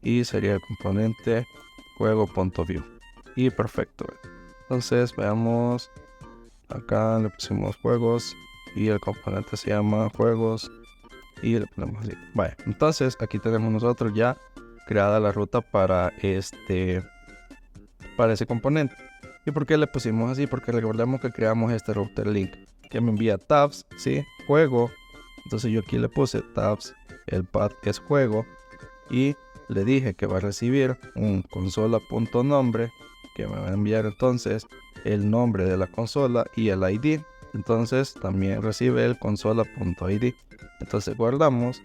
y sería el componente juego.view. Y perfecto. Entonces veamos, acá le pusimos juegos y el componente se llama juegos y le ponemos así. Vale, entonces aquí tenemos nosotros ya creada la ruta para ese componente. ¿Y por qué le pusimos así? Porque recordemos que creamos este router link que me envía tabs, ¿sí? Juego. Entonces yo aquí le puse tabs, el path es juego y le dije que va a recibir un consola.nombre que me va a enviar entonces el nombre de la consola y el ID. Entonces también recibe el consola.id. Entonces guardamos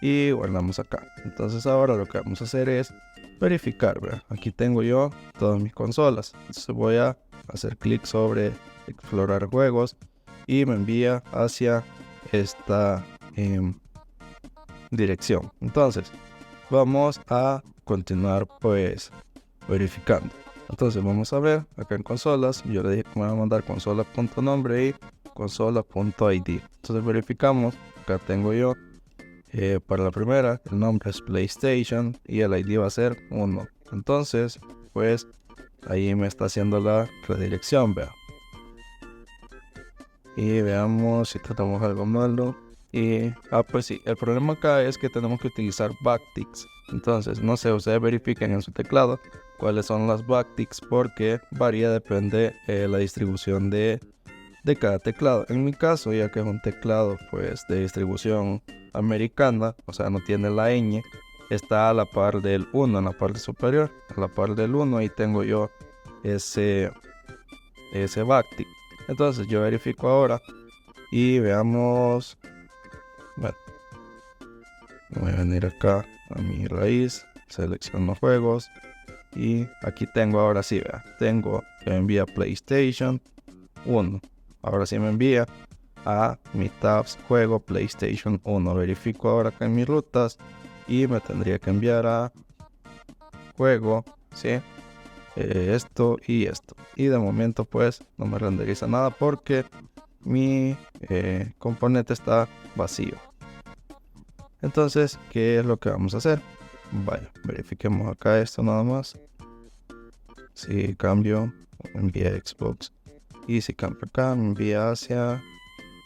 y guardamos acá. Entonces ahora lo que vamos a hacer es verificar, ¿verdad? Aquí tengo yo todas mis consolas. Entonces voy a hacer clic sobre explorar juegos y me envía hacia esta dirección. Entonces vamos a continuar pues verificando. Entonces vamos a ver acá en consolas. Yo le dije que me va a mandar consola.nombre y consola.id. Entonces verificamos. Acá tengo yo para la primera, el nombre es PlayStation y el ID va a ser 1. Entonces, pues ahí me está haciendo la redirección, vea. Y veamos si tratamos algo malo. Y, pues sí, el problema acá es que tenemos que utilizar backticks. Entonces, no sé, ustedes verifiquen en su teclado cuáles son las backticks porque varía, depende la distribución de cada teclado. En mi caso, ya que es un teclado pues de distribución americana, o sea, no tiene la ñ, está a la par del 1 en la parte superior, a la par del 1, ahí tengo yo ese backtick. Entonces yo verifico ahora y veamos. Bueno, voy a venir acá a mi raíz, selecciono juegos y aquí tengo ahora sí, vea, tengo que me envía PlayStation 1. Ahora sí me envía a mi tabs juego PlayStation 1. Verifico ahora acá en mis rutas y me tendría que enviar a juego, ¿sí? Esto y esto. Y de momento pues no me renderiza nada porque mi componente está vacío. Entonces, ¿qué es lo que vamos a hacer? Vaya, verifiquemos acá esto nada más. Si cambio, me envía Xbox. Y si cambio acá, me envía hacia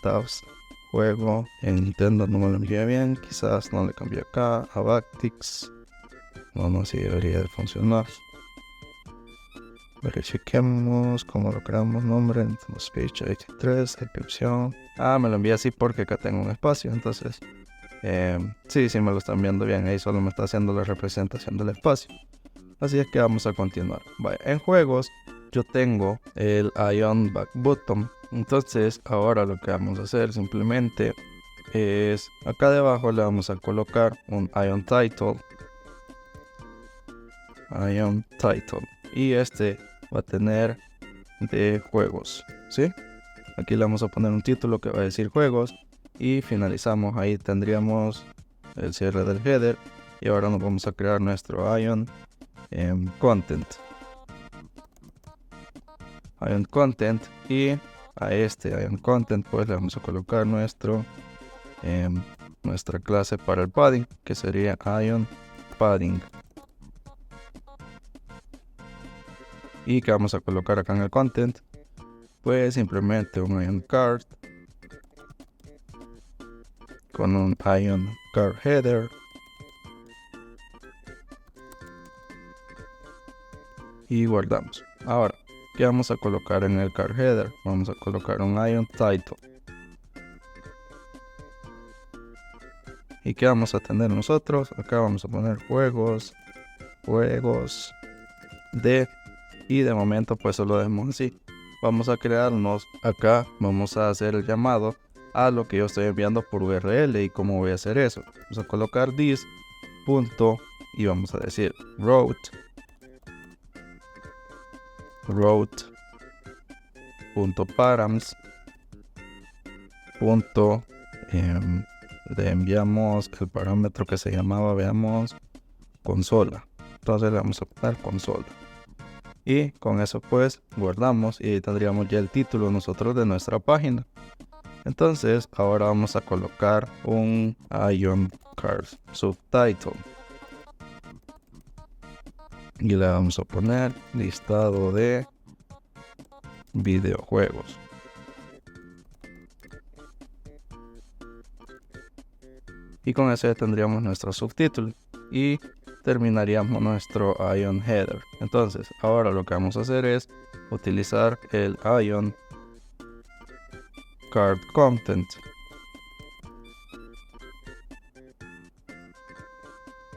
tabs juego en Nintendo no me lo envié bien, quizás no le cambié acá a Bactix. No, sí debería de funcionar. Verifiquemos cómo lo creamos, nombre, Nintendo Switch 83, descripción. Me lo envié así porque acá tengo un espacio, entonces sí me lo están viendo bien, ahí solo me está haciendo la representación del espacio. Así es que vamos a continuar. Vale, en juegos yo tengo el Ion Back Button. Entonces ahora lo que vamos a hacer simplemente es acá debajo le vamos a colocar un Ion Title. Y este va a tener de juegos, ¿sí? Aquí le vamos a poner un título que va a decir juegos y finalizamos. Ahí tendríamos el cierre del header y ahora nos vamos a crear nuestro Ion Content. Ion Content, y a este Ion Content pues le vamos a colocar nuestra clase para el padding, que sería Ion Padding. Y que vamos a colocar acá en el content, pues simplemente un Ion Card con un Ion Card Header y guardamos. Ahora, ¿qué vamos a colocar en el Card Header? Vamos a colocar un Ion Title. ¿Y qué vamos a tener nosotros? Acá vamos a poner juegos de, y de momento pues solo dejemos así. Vamos a crearnos acá, vamos a hacer el llamado a lo que yo estoy enviando por URL. ¿Y cómo voy a hacer eso? Vamos a colocar this punto y vamos a decir route.params le enviamos el parámetro que se llamaba, veamos, consola. Entonces le vamos a poner consola. Y con eso pues guardamos y tendríamos ya el título nosotros de nuestra página. Entonces ahora vamos a colocar un Ion Card Subtitle. Y le vamos a poner listado de videojuegos. Y con eso ya tendríamos nuestro subtítulo y terminaríamos nuestro Ion Header. Entonces ahora lo que vamos a hacer es utilizar el Ion Card Content.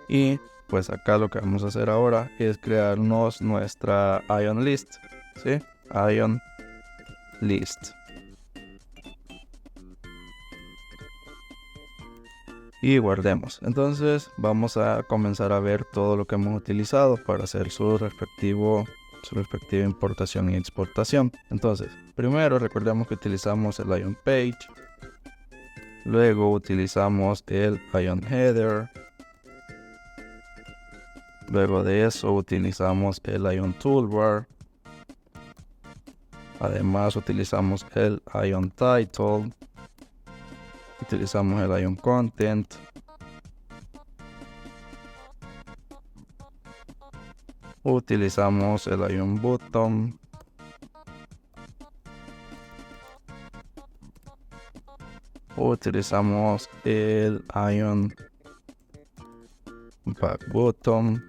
Y pues acá lo que vamos a hacer ahora es crearnos nuestra Ion List, ¿sí? Ion List. Y guardemos. Entonces vamos a comenzar a ver todo lo que hemos utilizado para hacer su respectiva importación y exportación. Entonces, primero recordemos que utilizamos el Ion Page. Luego utilizamos el Ion Header. Luego de eso utilizamos el Ion Toolbar. Además utilizamos el Ion Title. Utilizamos el Ion Content. Utilizamos el Ion Button. Utilizamos el Ion Back Button.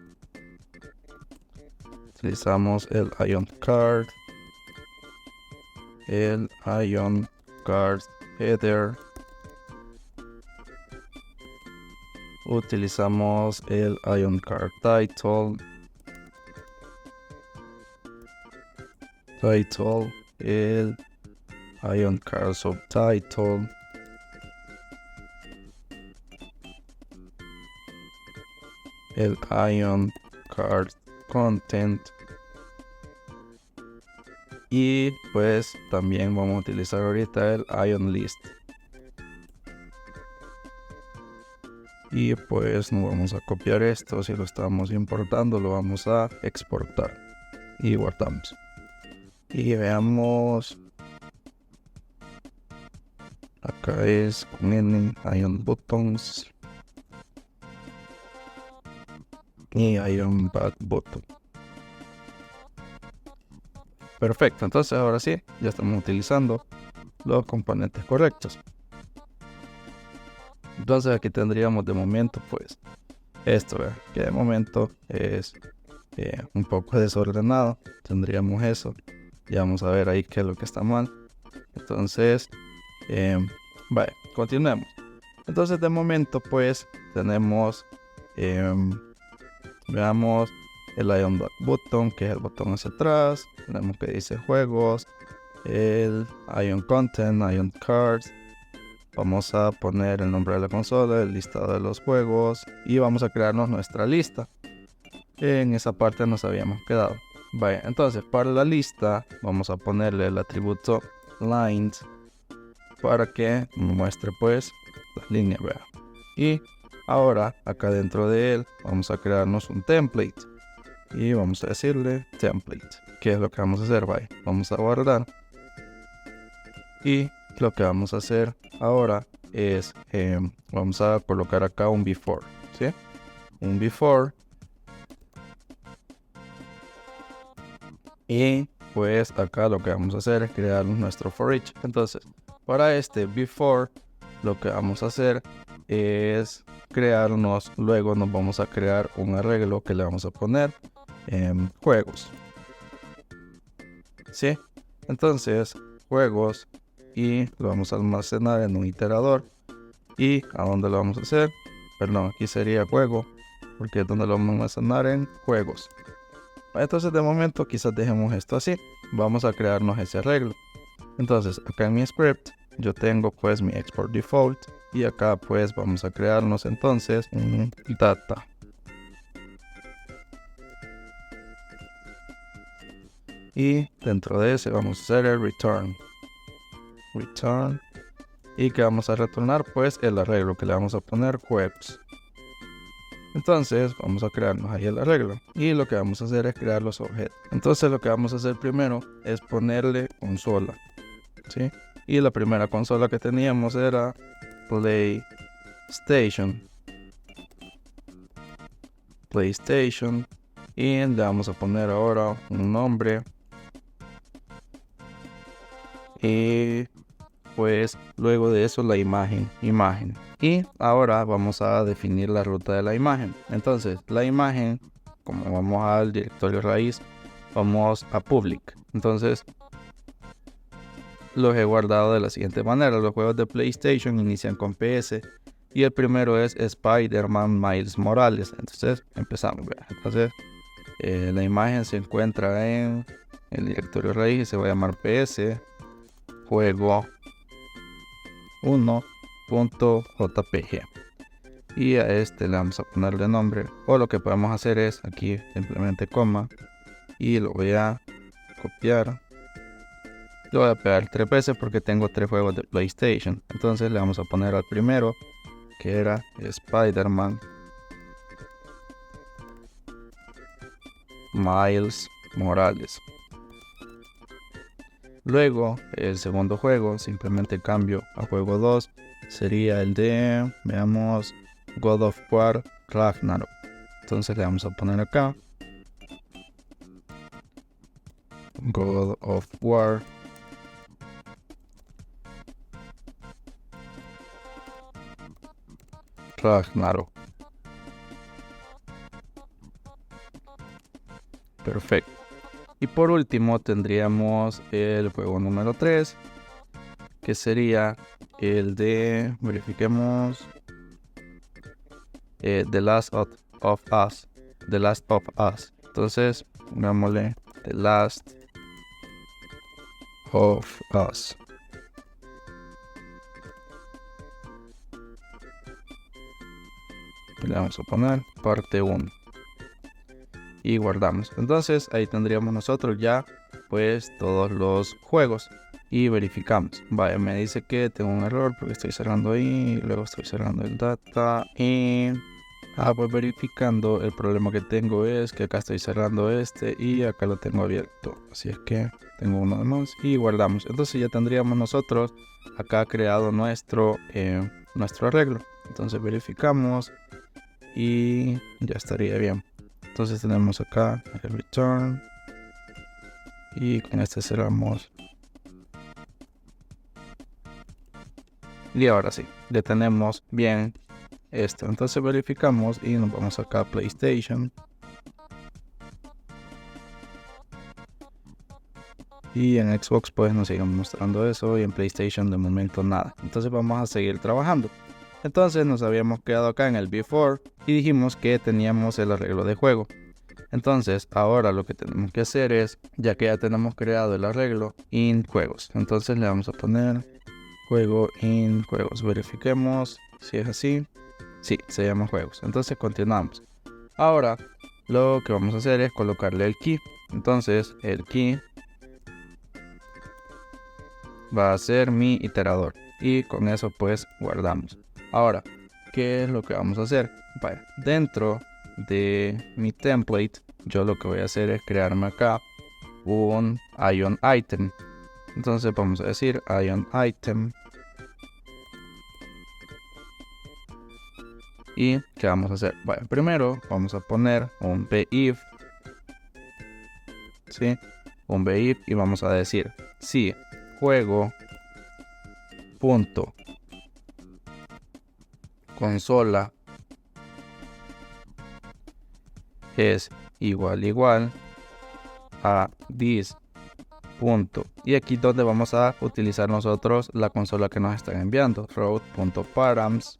Utilizamos el Ion Card. El Ion Card Header. Utilizamos el Ion Card Title, el Ion Card Subtitle, el Ion Card Content, y pues también vamos a utilizar ahorita el Ion List. Y pues no vamos a copiar esto, si lo estamos importando lo vamos a exportar y guardamos. Y veamos, acá es con Ion Buttons y Ion Back Button. Perfecto, entonces ahora sí, ya estamos utilizando los componentes correctos. Entonces aquí tendríamos de momento pues esto, ¿verdad? Que de momento es un poco desordenado. Tendríamos eso. Y vamos a ver ahí qué es lo que está mal. Entonces, vale, continuemos. Entonces de momento pues tenemos, veamos el Ion Back Button, que es el botón hacia atrás. Tenemos que dice juegos, el Ion Content, Ion Cards. Vamos a poner el nombre de la consola, el listado de los juegos y vamos a crearnos nuestra lista. En esa parte nos habíamos quedado. Vaya, entonces para la lista vamos a ponerle el atributo lines para que muestre pues las líneas, ¿verdad? Y ahora acá dentro de él vamos a crearnos un template y vamos a decirle template. ¿Qué es lo que vamos a hacer? Vaya, vamos a guardar y lo que vamos a hacer ahora es vamos a colocar acá un before, ¿sí? Un before. Y pues acá lo que vamos a hacer es crear nuestro for each. Entonces para este before lo que vamos a hacer es crearnos, luego nos vamos a crear un arreglo que le vamos a poner en juegos, ¿sí? Entonces juegos y lo vamos a almacenar en un iterador. ¿Y a dónde lo vamos a hacer? Perdón, aquí sería juego, porque es donde lo vamos a almacenar en juegos. Entonces de momento quizás dejemos esto así. Vamos a crearnos ese arreglo. Entonces acá en mi script yo tengo pues mi export default y acá pues vamos a crearnos entonces un data. Y dentro de ese vamos a hacer el return. Y que vamos a retornar pues el arreglo que le vamos a poner webs. Entonces vamos a crearnos ahí el arreglo y lo que vamos a hacer es crear los objetos. Entonces lo que vamos a hacer primero es ponerle consola, ¿sí? Y la primera consola que teníamos era PlayStation y le vamos a poner ahora un nombre y pues luego de eso la imagen. Y ahora vamos a definir la ruta de la imagen. Entonces la imagen, como vamos al directorio raíz, vamos a public. Entonces los he guardado de la siguiente manera. Los juegos de PlayStation inician con PS y el primero es Spider-Man Miles Morales. Entonces empezamos, ¿verdad? Entonces la imagen se encuentra en el directorio raíz y se va a llamar PS juego 1.jpg y a este le vamos a ponerle nombre, o lo que podemos hacer es aquí simplemente coma y lo voy a copiar, lo voy a pegar 3 veces porque tengo 3 juegos de PlayStation. Entonces le vamos a poner al primero que era Spider-Man Miles Morales. Luego el segundo juego simplemente cambio a juego 2, sería el de, veamos, God of War Ragnarok. Entonces le vamos a poner acá God of War Ragnarok. Perfecto. Y por último tendríamos el juego número 3, que sería el de, verifiquemos, The Last of Us. Entonces pongámosle The Last of Us. Le vamos a poner parte 1 y guardamos. Entonces ahí tendríamos nosotros ya pues todos los juegos y verificamos. Vaya, me dice que tengo un error porque estoy cerrando ahí, luego estoy cerrando el data y pues verificando. El problema que tengo es que acá estoy cerrando este y acá lo tengo abierto, así es que tengo uno de más y guardamos. Entonces ya tendríamos nosotros acá creado nuestro arreglo. Entonces verificamos y ya estaría bien. Entonces tenemos acá el return y con este cerramos Y ahora sí, ya tenemos bien esto. Entonces verificamos y nos vamos acá a PlayStation. Y en Xbox pues nos siguen mostrando eso, y en PlayStation de momento nada. Entonces vamos a seguir trabajando. Entonces nos habíamos quedado acá en el before y dijimos que teníamos el arreglo de juego. Entonces ahora lo que tenemos que hacer es, ya que ya tenemos creado el arreglo, in juegos. Entonces le vamos a poner juego in juegos. Verifiquemos si es así. Sí, se llama juegos. Entonces continuamos. Ahora lo que vamos a hacer es colocarle el key. Entonces el key va a ser mi iterador, y con eso pues guardamos. Ahora, ¿qué es lo que vamos a hacer? Vaya, dentro de mi template, yo lo que voy a hacer es crearme acá un ion item. Entonces vamos a decir ion item. ¿Y qué vamos a hacer? Vaya, primero vamos a poner un beif, ¿sí? Un beif, y vamos a decir si juego punto consola es igual a this punto, y aquí donde vamos a utilizar nosotros la consola que nos están enviando, route.params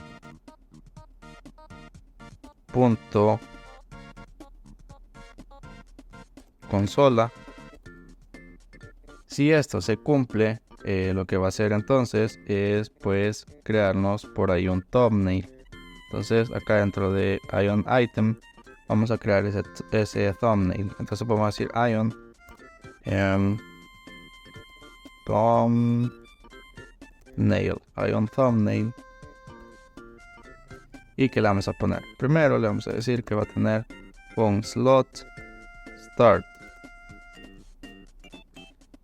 punto consola. Si esto se cumple, lo que va a hacer entonces es pues crearnos por ahí un thumbnail. Entonces acá dentro de ion item vamos a crear ese thumbnail. Entonces vamos a decir ion thumbnail, y que le vamos a poner. Primero le vamos a decir que va a tener un slot start.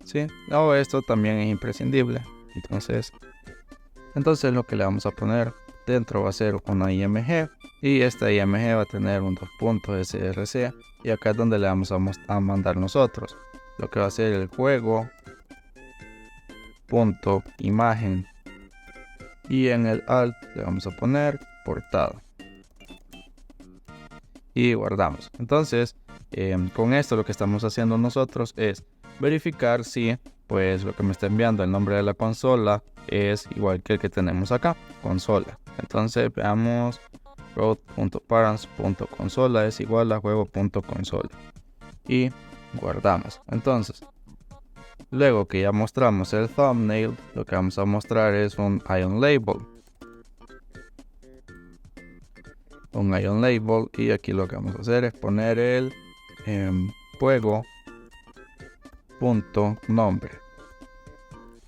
¿Sí? No, esto también es imprescindible. Entonces lo que le vamos a poner dentro va a ser una img, y esta img va a tener un 2.src, y acá es donde le vamos a mandar nosotros lo que va a ser el juego punto imagen, y en el alt le vamos a poner portada y guardamos. Entonces con esto lo que estamos haciendo nosotros es verificar si pues lo que me está enviando el nombre de la consola es igual que el que tenemos acá, consola. Entonces veamos, route.params.consola es igual a juego.consola, y guardamos. Entonces luego que ya mostramos el thumbnail, lo que vamos a mostrar es un ion label. Y aquí lo que vamos a hacer es poner el juego punto nombre.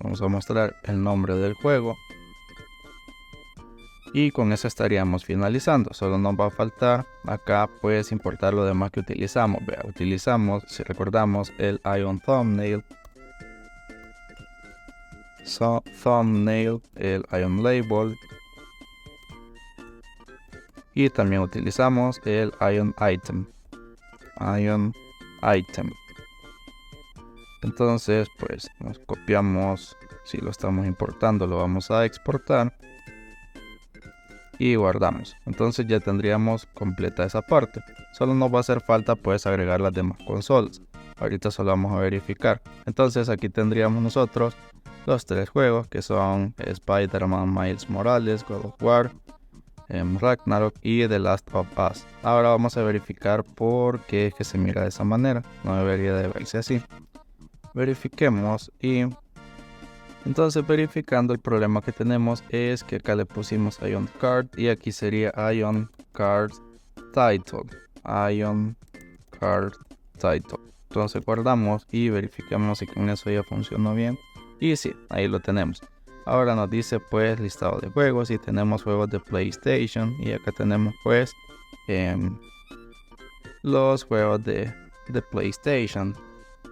Vamos a mostrar el nombre del juego, y con eso estaríamos finalizando. Solo nos va a faltar acá pues importar lo demás que utilizamos. Vea, utilizamos, si recordamos, el ion thumbnail, el ion label, y también utilizamos el ion item. Entonces pues nos copiamos, si lo estamos importando lo vamos a exportar y guardamos. Entonces ya tendríamos completa esa parte. Solo nos va a hacer falta pues agregar las demás consolas. Ahorita solo vamos a verificar. Entonces aquí tendríamos nosotros los 3 juegos, que son Spider-Man Miles Morales, God of War, Ragnarok y The Last of Us. Ahora vamos a verificar por qué es que se mira de esa manera. No debería de verse así. Verifiquemos, y entonces verificando, el problema que tenemos es que acá le pusimos ion card, y aquí sería ion card title. Entonces guardamos y verificamos si con eso ya funcionó bien, y sí, ahí lo tenemos. Ahora nos dice pues listado de juegos, y tenemos juegos de PlayStation, y acá tenemos pues los juegos de PlayStation.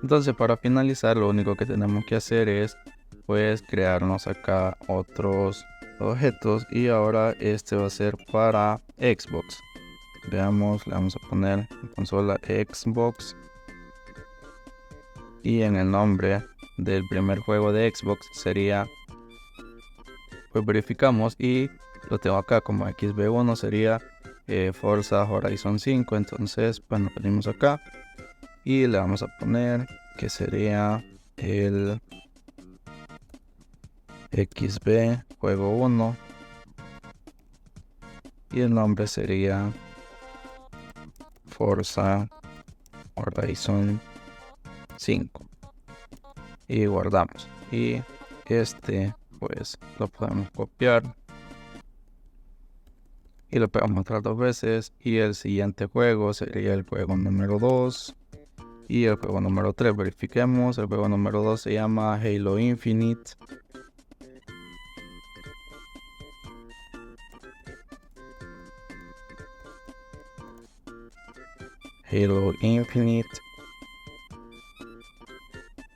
Entonces para finalizar, lo único que tenemos que hacer es pues crearnos acá otros objetos, y ahora este va a ser para Xbox. Veamos, le vamos a poner consola Xbox, y en el nombre del primer juego de Xbox sería después verificamos y lo tengo acá como XB1 sería Forza Horizon 5. Entonces pues nos venimos acá y le vamos a poner que sería el XB juego 1 y el nombre sería Forza Horizon 5 y guardamos. Y este pues lo podemos copiar y lo pegamos otras 2 veces, y el siguiente juego sería el juego número 2 y el juego número 3. Verifiquemos. El juego número 2 se llama Halo Infinite. Halo Infinite.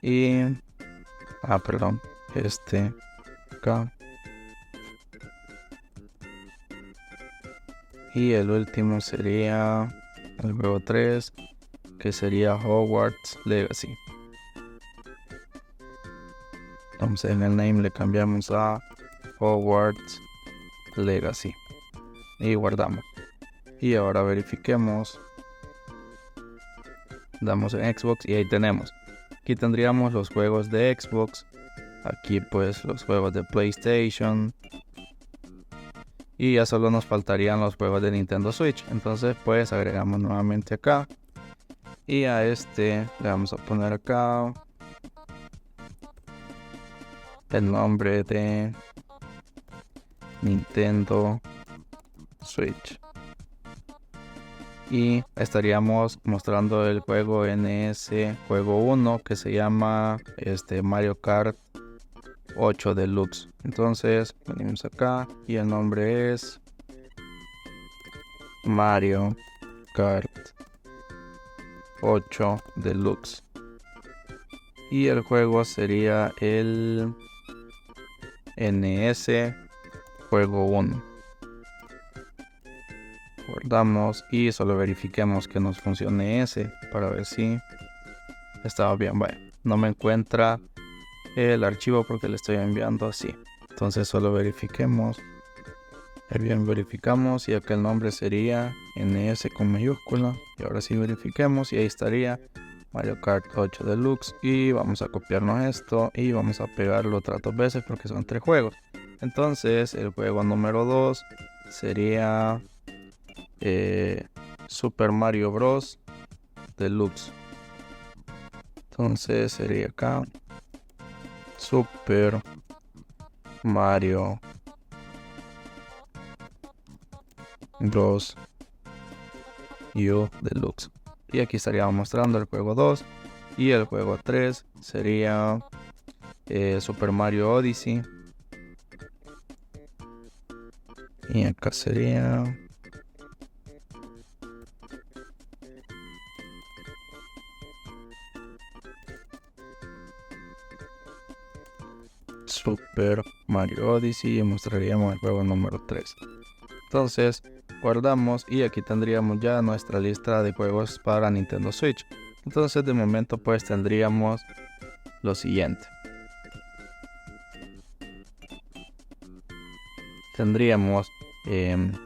Y perdón, acá. Y el último sería el juego 3, que sería Hogwarts Legacy. Entonces en el name le cambiamos a Hogwarts Legacy y guardamos. Y ahora verifiquemos. Damos en Xbox y ahí tenemos. Aquí tendríamos los juegos de Xbox. Aquí pues los juegos de PlayStation. Y ya solo nos faltarían los juegos de Nintendo Switch. Entonces pues agregamos nuevamente acá. Y a le vamos a poner acá el nombre de Nintendo Switch. Y estaríamos mostrando el juego NS juego 1, que se llama Mario Kart 8 Deluxe. Entonces venimos acá y el nombre es Mario Kart 8 Deluxe y el juego sería el NS juego 1. Guardamos y solo verifiquemos que nos funcione ese para ver si estaba bien. Vaya, no me encuentra el archivo porque le estoy enviando así. Entonces solo verifiquemos. Bien, verificamos y acá el nombre sería NS con mayúscula. Y ahora sí verifiquemos y ahí estaría Mario Kart 8 Deluxe. Y vamos a copiarnos esto y vamos a pegarlo otras 2 veces porque son 3 juegos. Entonces el juego número 2 sería Super Mario Bros. Deluxe. Entonces sería acá Super Mario Bros. U Deluxe. Y aquí estaríamos mostrando el juego 2 y el juego 3 sería Super Mario Odyssey. Y acá sería Super Mario Odyssey y mostraríamos el juego número 3. Entonces guardamos y aquí tendríamos ya nuestra lista de juegos para Nintendo Switch. Entonces de momento pues tendríamos lo siguiente. Tendríamos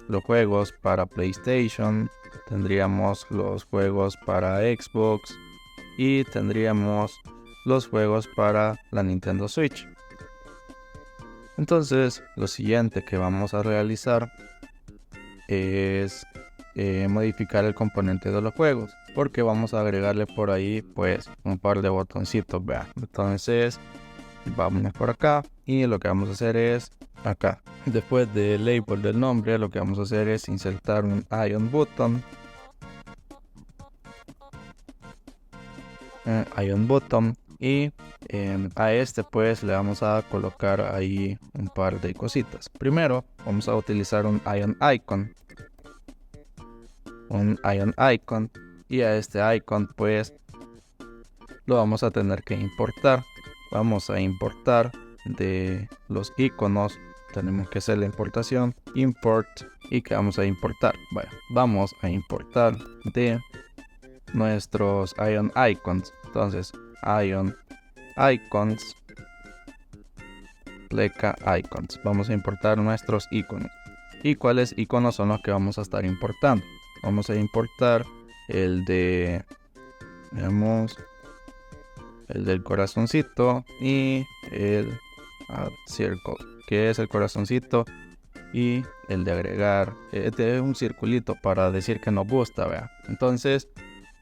los juegos para PlayStation, tendríamos los juegos para Xbox y tendríamos los juegos para la Nintendo Switch. Entonces lo siguiente que vamos a realizar es modificar el componente de los juegos, porque vamos a agregarle por ahí pues un par de botoncitos, vean. Entonces vámonos por acá y lo que vamos a hacer es acá, después del label del nombre, lo que vamos a hacer es insertar un Ion Button. Y a pues le vamos a colocar ahí un par de cositas. Primero vamos a utilizar un Ion Icon. Y a este icon pues lo vamos a tener que importar. Vamos a importar de los iconos, tenemos que hacer la importación import. Y que vamos a importar, vamos a importar de nuestros Ion Icons. Entonces Ion Icons Replica Icons. Vamos a importar nuestros iconos. ¿Y cuáles iconos son los que vamos a estar importando? Vamos a importar el de, veamos, el del corazoncito y el circle, que es el corazoncito y el de agregar. Este es un circulito para decir que nos gusta, ¿vea? Entonces,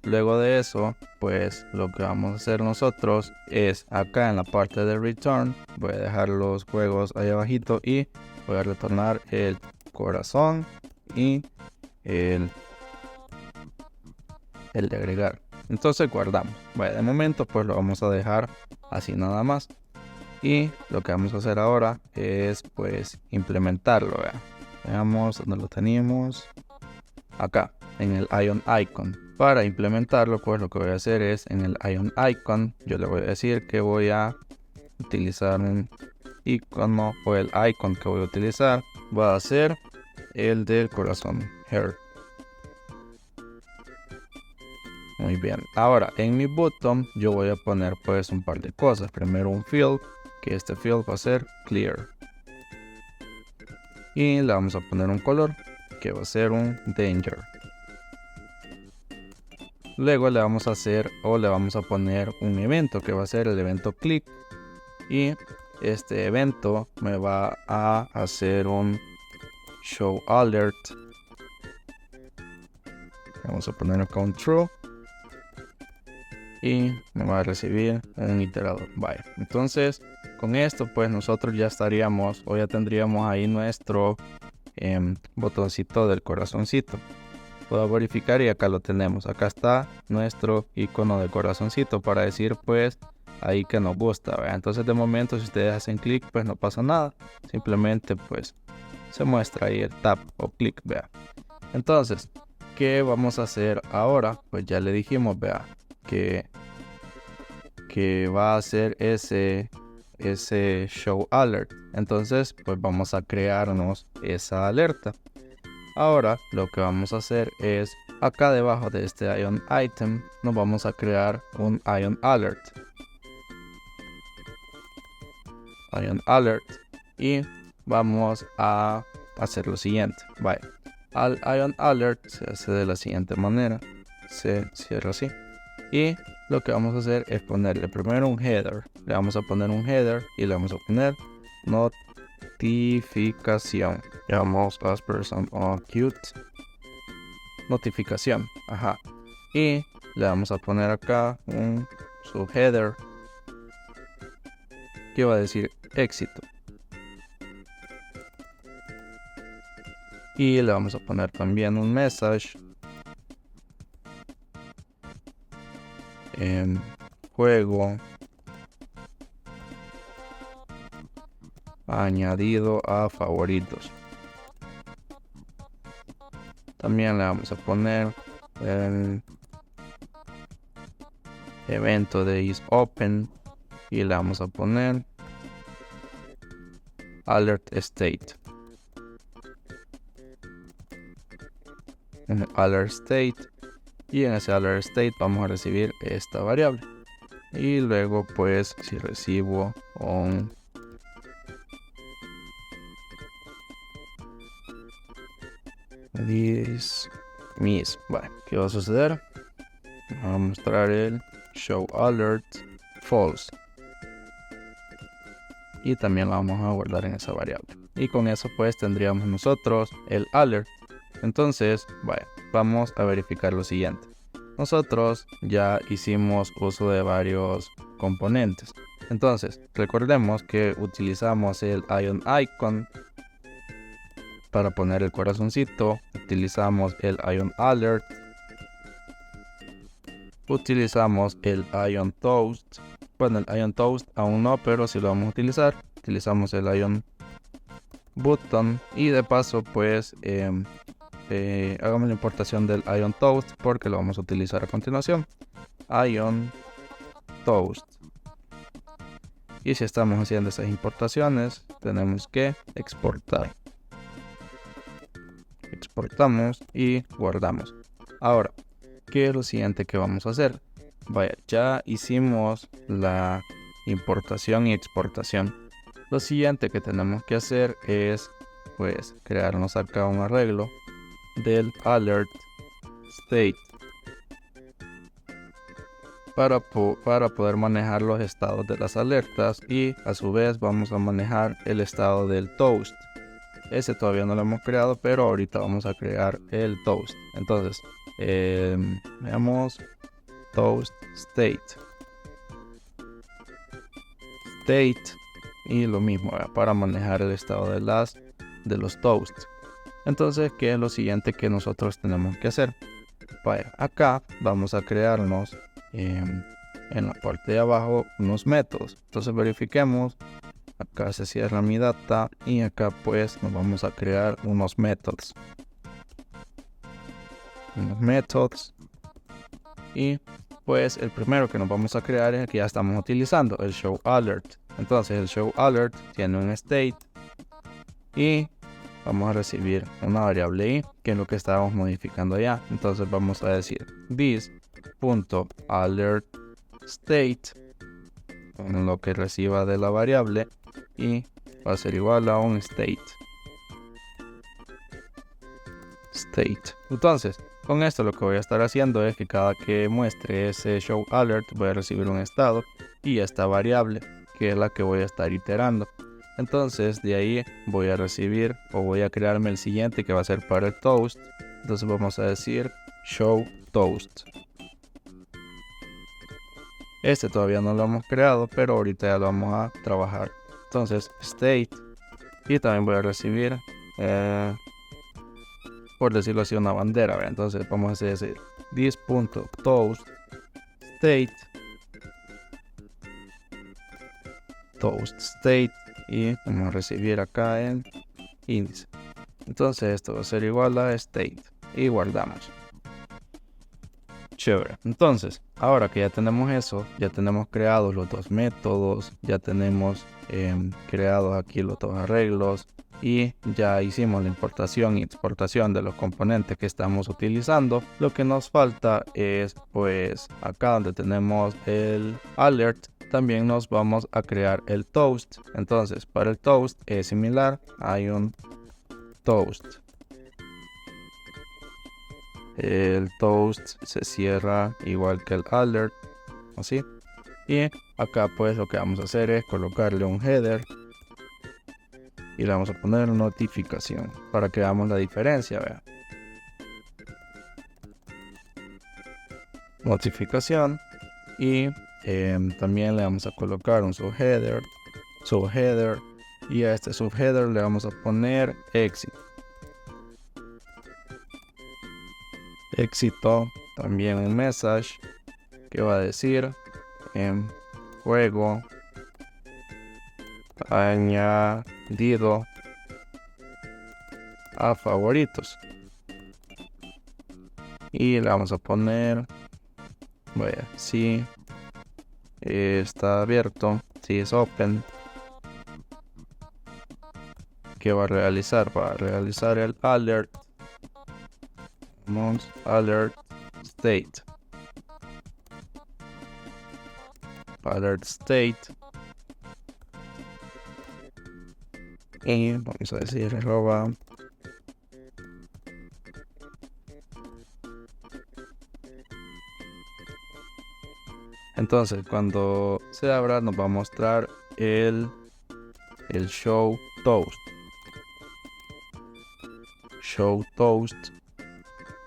luego de eso, pues lo que vamos a hacer nosotros es acá en la parte de return, voy a dejar los juegos ahí abajito y voy a retornar el corazón y el de agregar. Entonces guardamos. Vaya, de momento pues lo vamos a dejar así nada más. Y lo que vamos a hacer ahora es pues implementarlo. Veamos dónde lo tenemos. Acá en el Ion Icon. Para implementarlo pues lo que voy a hacer es en el Ion Icon. Yo le voy a decir que voy a utilizar un icono, o el icon que voy a utilizar va a ser el del corazón, Heart. Muy bien, ahora en mi bottom yo voy a poner pues un par de cosas. Primero un field, que este field va a ser clear, y le vamos a poner un color que va a ser un danger. Luego le vamos a hacer, o le vamos a poner un evento que va a ser el evento click, y este evento me va a hacer un show alert. Vamos a poner acá un true y me va a recibir un iterador. Vaya, entonces con esto pues nosotros ya estaríamos, o ya tendríamos ahí nuestro botoncito del corazoncito. Puedo verificar y acá lo tenemos. Acá está nuestro icono de corazoncito para decir pues ahí que nos gusta, ¿verdad? Entonces de momento si ustedes hacen clic pues no pasa nada, simplemente pues se muestra ahí el tap o clic, vea. Entonces, ¿qué vamos a hacer ahora? Pues ya le dijimos, vea, que va a hacer ese show alert. Entonces pues vamos a crearnos esa alerta. Ahora lo que vamos a hacer es acá debajo de este Ion Item nos vamos a crear un Ion Alert. Ion Alert, y vamos a hacer lo siguiente. Vaya, al Ion Alert se hace de la siguiente manera, se cierra así, y lo que vamos a hacer es ponerle primero un header. Le vamos a poner un header y le vamos a poner notificación. Llamamos as person on cute notificación, ajá, y le vamos a poner acá un subheader que va a decir éxito, y le vamos a poner también un message en juego añadido a favoritos. También le vamos a poner el evento de is open y le vamos a poner alert state. En el alert state, y en ese alert state vamos a recibir esta variable, y luego pues si recibo un dismiss, vale, ¿qué va a suceder? Va a mostrar el show alert false, y también la vamos a guardar en esa variable, y con eso pues tendríamos nosotros el alert. Entonces, vaya, vamos a verificar lo siguiente. Nosotros ya hicimos uso de varios componentes. Entonces, recordemos que utilizamos el Ion Icon para poner el corazoncito. Utilizamos el Ion Alert. Utilizamos el Ion Toast. Bueno, el Ion Toast aún no, pero sí lo vamos a utilizar. Utilizamos el Ion Button. Y de paso, pues, hagamos la importación del Ion Toast porque lo vamos a utilizar a continuación. Ion Toast. Y si estamos haciendo esas importaciones, tenemos que exportar. Exportamos y guardamos. Ahora, ¿qué es lo siguiente que vamos a hacer? Vaya, ya hicimos la importación y exportación. Lo siguiente que tenemos que hacer es pues crearnos acá un arreglo del alert state para poder manejar los estados de las alertas, y a su vez vamos a manejar el estado del toast. Ese todavía no lo hemos creado, pero ahorita vamos a crear el toast. Entonces veamos toast state y lo mismo para manejar el estado de los toasts. Entonces, ¿qué es lo siguiente que nosotros tenemos que hacer? Vaya, acá vamos a crearnos en la parte de abajo unos métodos. Entonces verifiquemos, acá se cierra mi data y acá pues nos vamos a crear unos métodos, y pues el primero que nos vamos a crear es el que ya estamos utilizando, el show alert. Entonces el show alert tiene un state y vamos a recibir una variable i, que es lo que estábamos modificando allá. Entonces vamos a decir this.alertState con lo que reciba de la variable, y va a ser igual a un state. Entonces con esto lo que voy a estar haciendo es que cada que muestre ese show alert voy a recibir un estado y esta variable, que es la que voy a estar iterando. Entonces de ahí voy a recibir o voy a crearme el siguiente, que va a ser para el toast. Entonces vamos a decir show toast. Este todavía no lo hemos creado, pero ahorita ya lo vamos a trabajar. Entonces state, y también voy a recibir por decirlo así una bandera, ¿verdad? Entonces vamos a decir this.toast state y vamos a recibir acá en índice. Entonces esto va a ser igual a state y guardamos. Chévere. Entonces ahora que ya tenemos eso, ya tenemos creados los dos métodos, ya tenemos creados aquí los dos arreglos, y ya hicimos la importación y exportación de los componentes que estamos utilizando. Lo que nos falta es pues acá donde tenemos el alert, también nos vamos a crear el toast. Entonces para el toast es similar, hay un toast. El toast se cierra igual que el alert, así. Y acá pues lo que vamos a hacer es colocarle un header y le vamos a poner notificación para que veamos la diferencia, ¿vea? Notificación, y también le vamos a colocar un subheader, y a este subheader le vamos a poner éxito, también un message que va a decir juego añadido a favoritos, y le vamos a poner vaya, si está abierto, si es open, que va a realizar el alert state y vamos a decir arroba entonces cuando se abra nos va a mostrar el show toast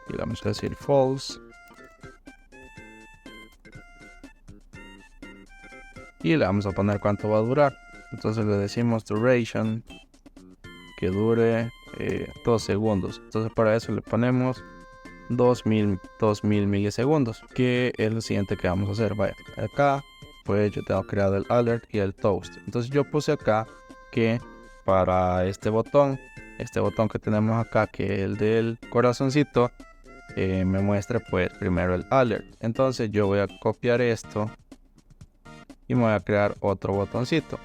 y vamos a decir false, y le vamos a poner cuánto va a durar. Entonces le decimos duration, que dure 2 segundos. Entonces para eso le ponemos 2000 milisegundos, que es lo siguiente que vamos a hacer. Vaya, acá pues yo tengo creado el alert y el toast. Entonces yo puse acá que para este botón que tenemos acá, que es el del corazoncito, me muestre pues primero el alert. Entonces yo voy a copiar esto y me voy a crear otro botoncito.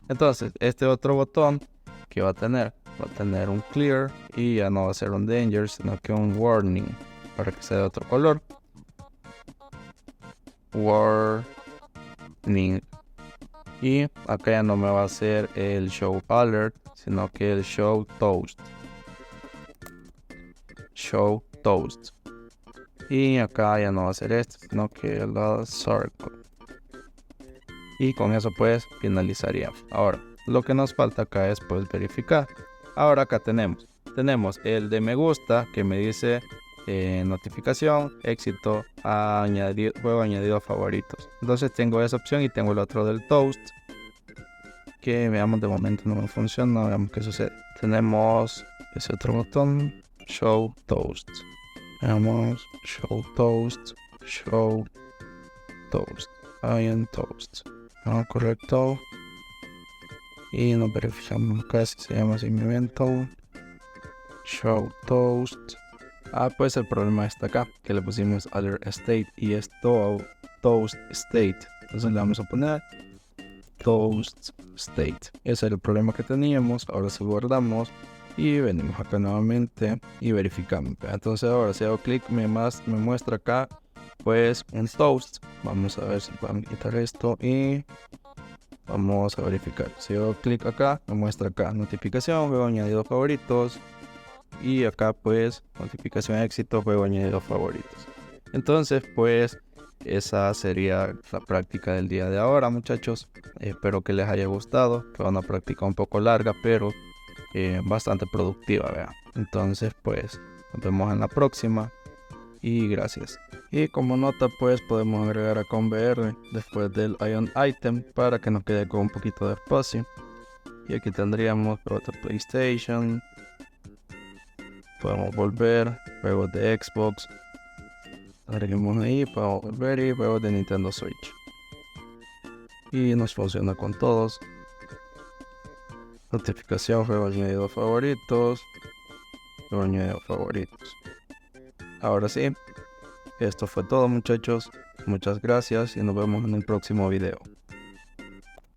Entonces este otro botón que va a tener un clear, y ya no va a ser un danger sino que un warning, para que sea de otro color. Warning. Y acá ya no me va a hacer el show alert, sino que el show toast. Show toast. Y acá ya no va a ser esto, sino que la circle. Y con eso pues finalizaría. Ahora, lo que nos falta acá es pues verificar. Ahora acá tenemos el de me gusta que me dice notificación, éxito, juego añadido a favoritos. Entonces tengo esa opción y tengo el otro del toast, que veamos, de momento no me funciona, veamos qué sucede. Tenemos ese otro botón, show toast. Veamos, show toast, show toast, iron toast. Correcto. Y nos verificamos acá si se llama así mi evento. Show toast. Pues el problema está acá, que le pusimos other state y es toast state. Entonces le vamos a poner toast state. Ese era el problema que teníamos. Ahora se guardamos y venimos acá nuevamente y verificamos. Entonces ahora si hago clic me muestra acá pues un toast. Vamos a ver si podemos quitar esto y vamos a verificar. Si hago clic acá me muestra acá notificación, juego añadido favoritos. Y acá pues notificación éxito, juego añadido favoritos. Entonces pues esa sería la práctica del día de ahora, muchachos. Espero que les haya gustado. Fue una práctica un poco larga, pero bastante productiva, vean. Entonces pues nos vemos en la próxima y gracias. Y como nota pues podemos agregar acá un VR después del ion item para que nos quede con un poquito de espacio. Y aquí tendríamos juegos de PlayStation. Podemos volver, juegos de Xbox, agreguemos ahí, podemos volver y juegos de Nintendo Switch. Y nos funciona con todos. Notificación, juego añadido favoritos, juego añadido favoritos. Ahora sí, esto fue todo, muchachos. Muchas gracias y nos vemos en el próximo video.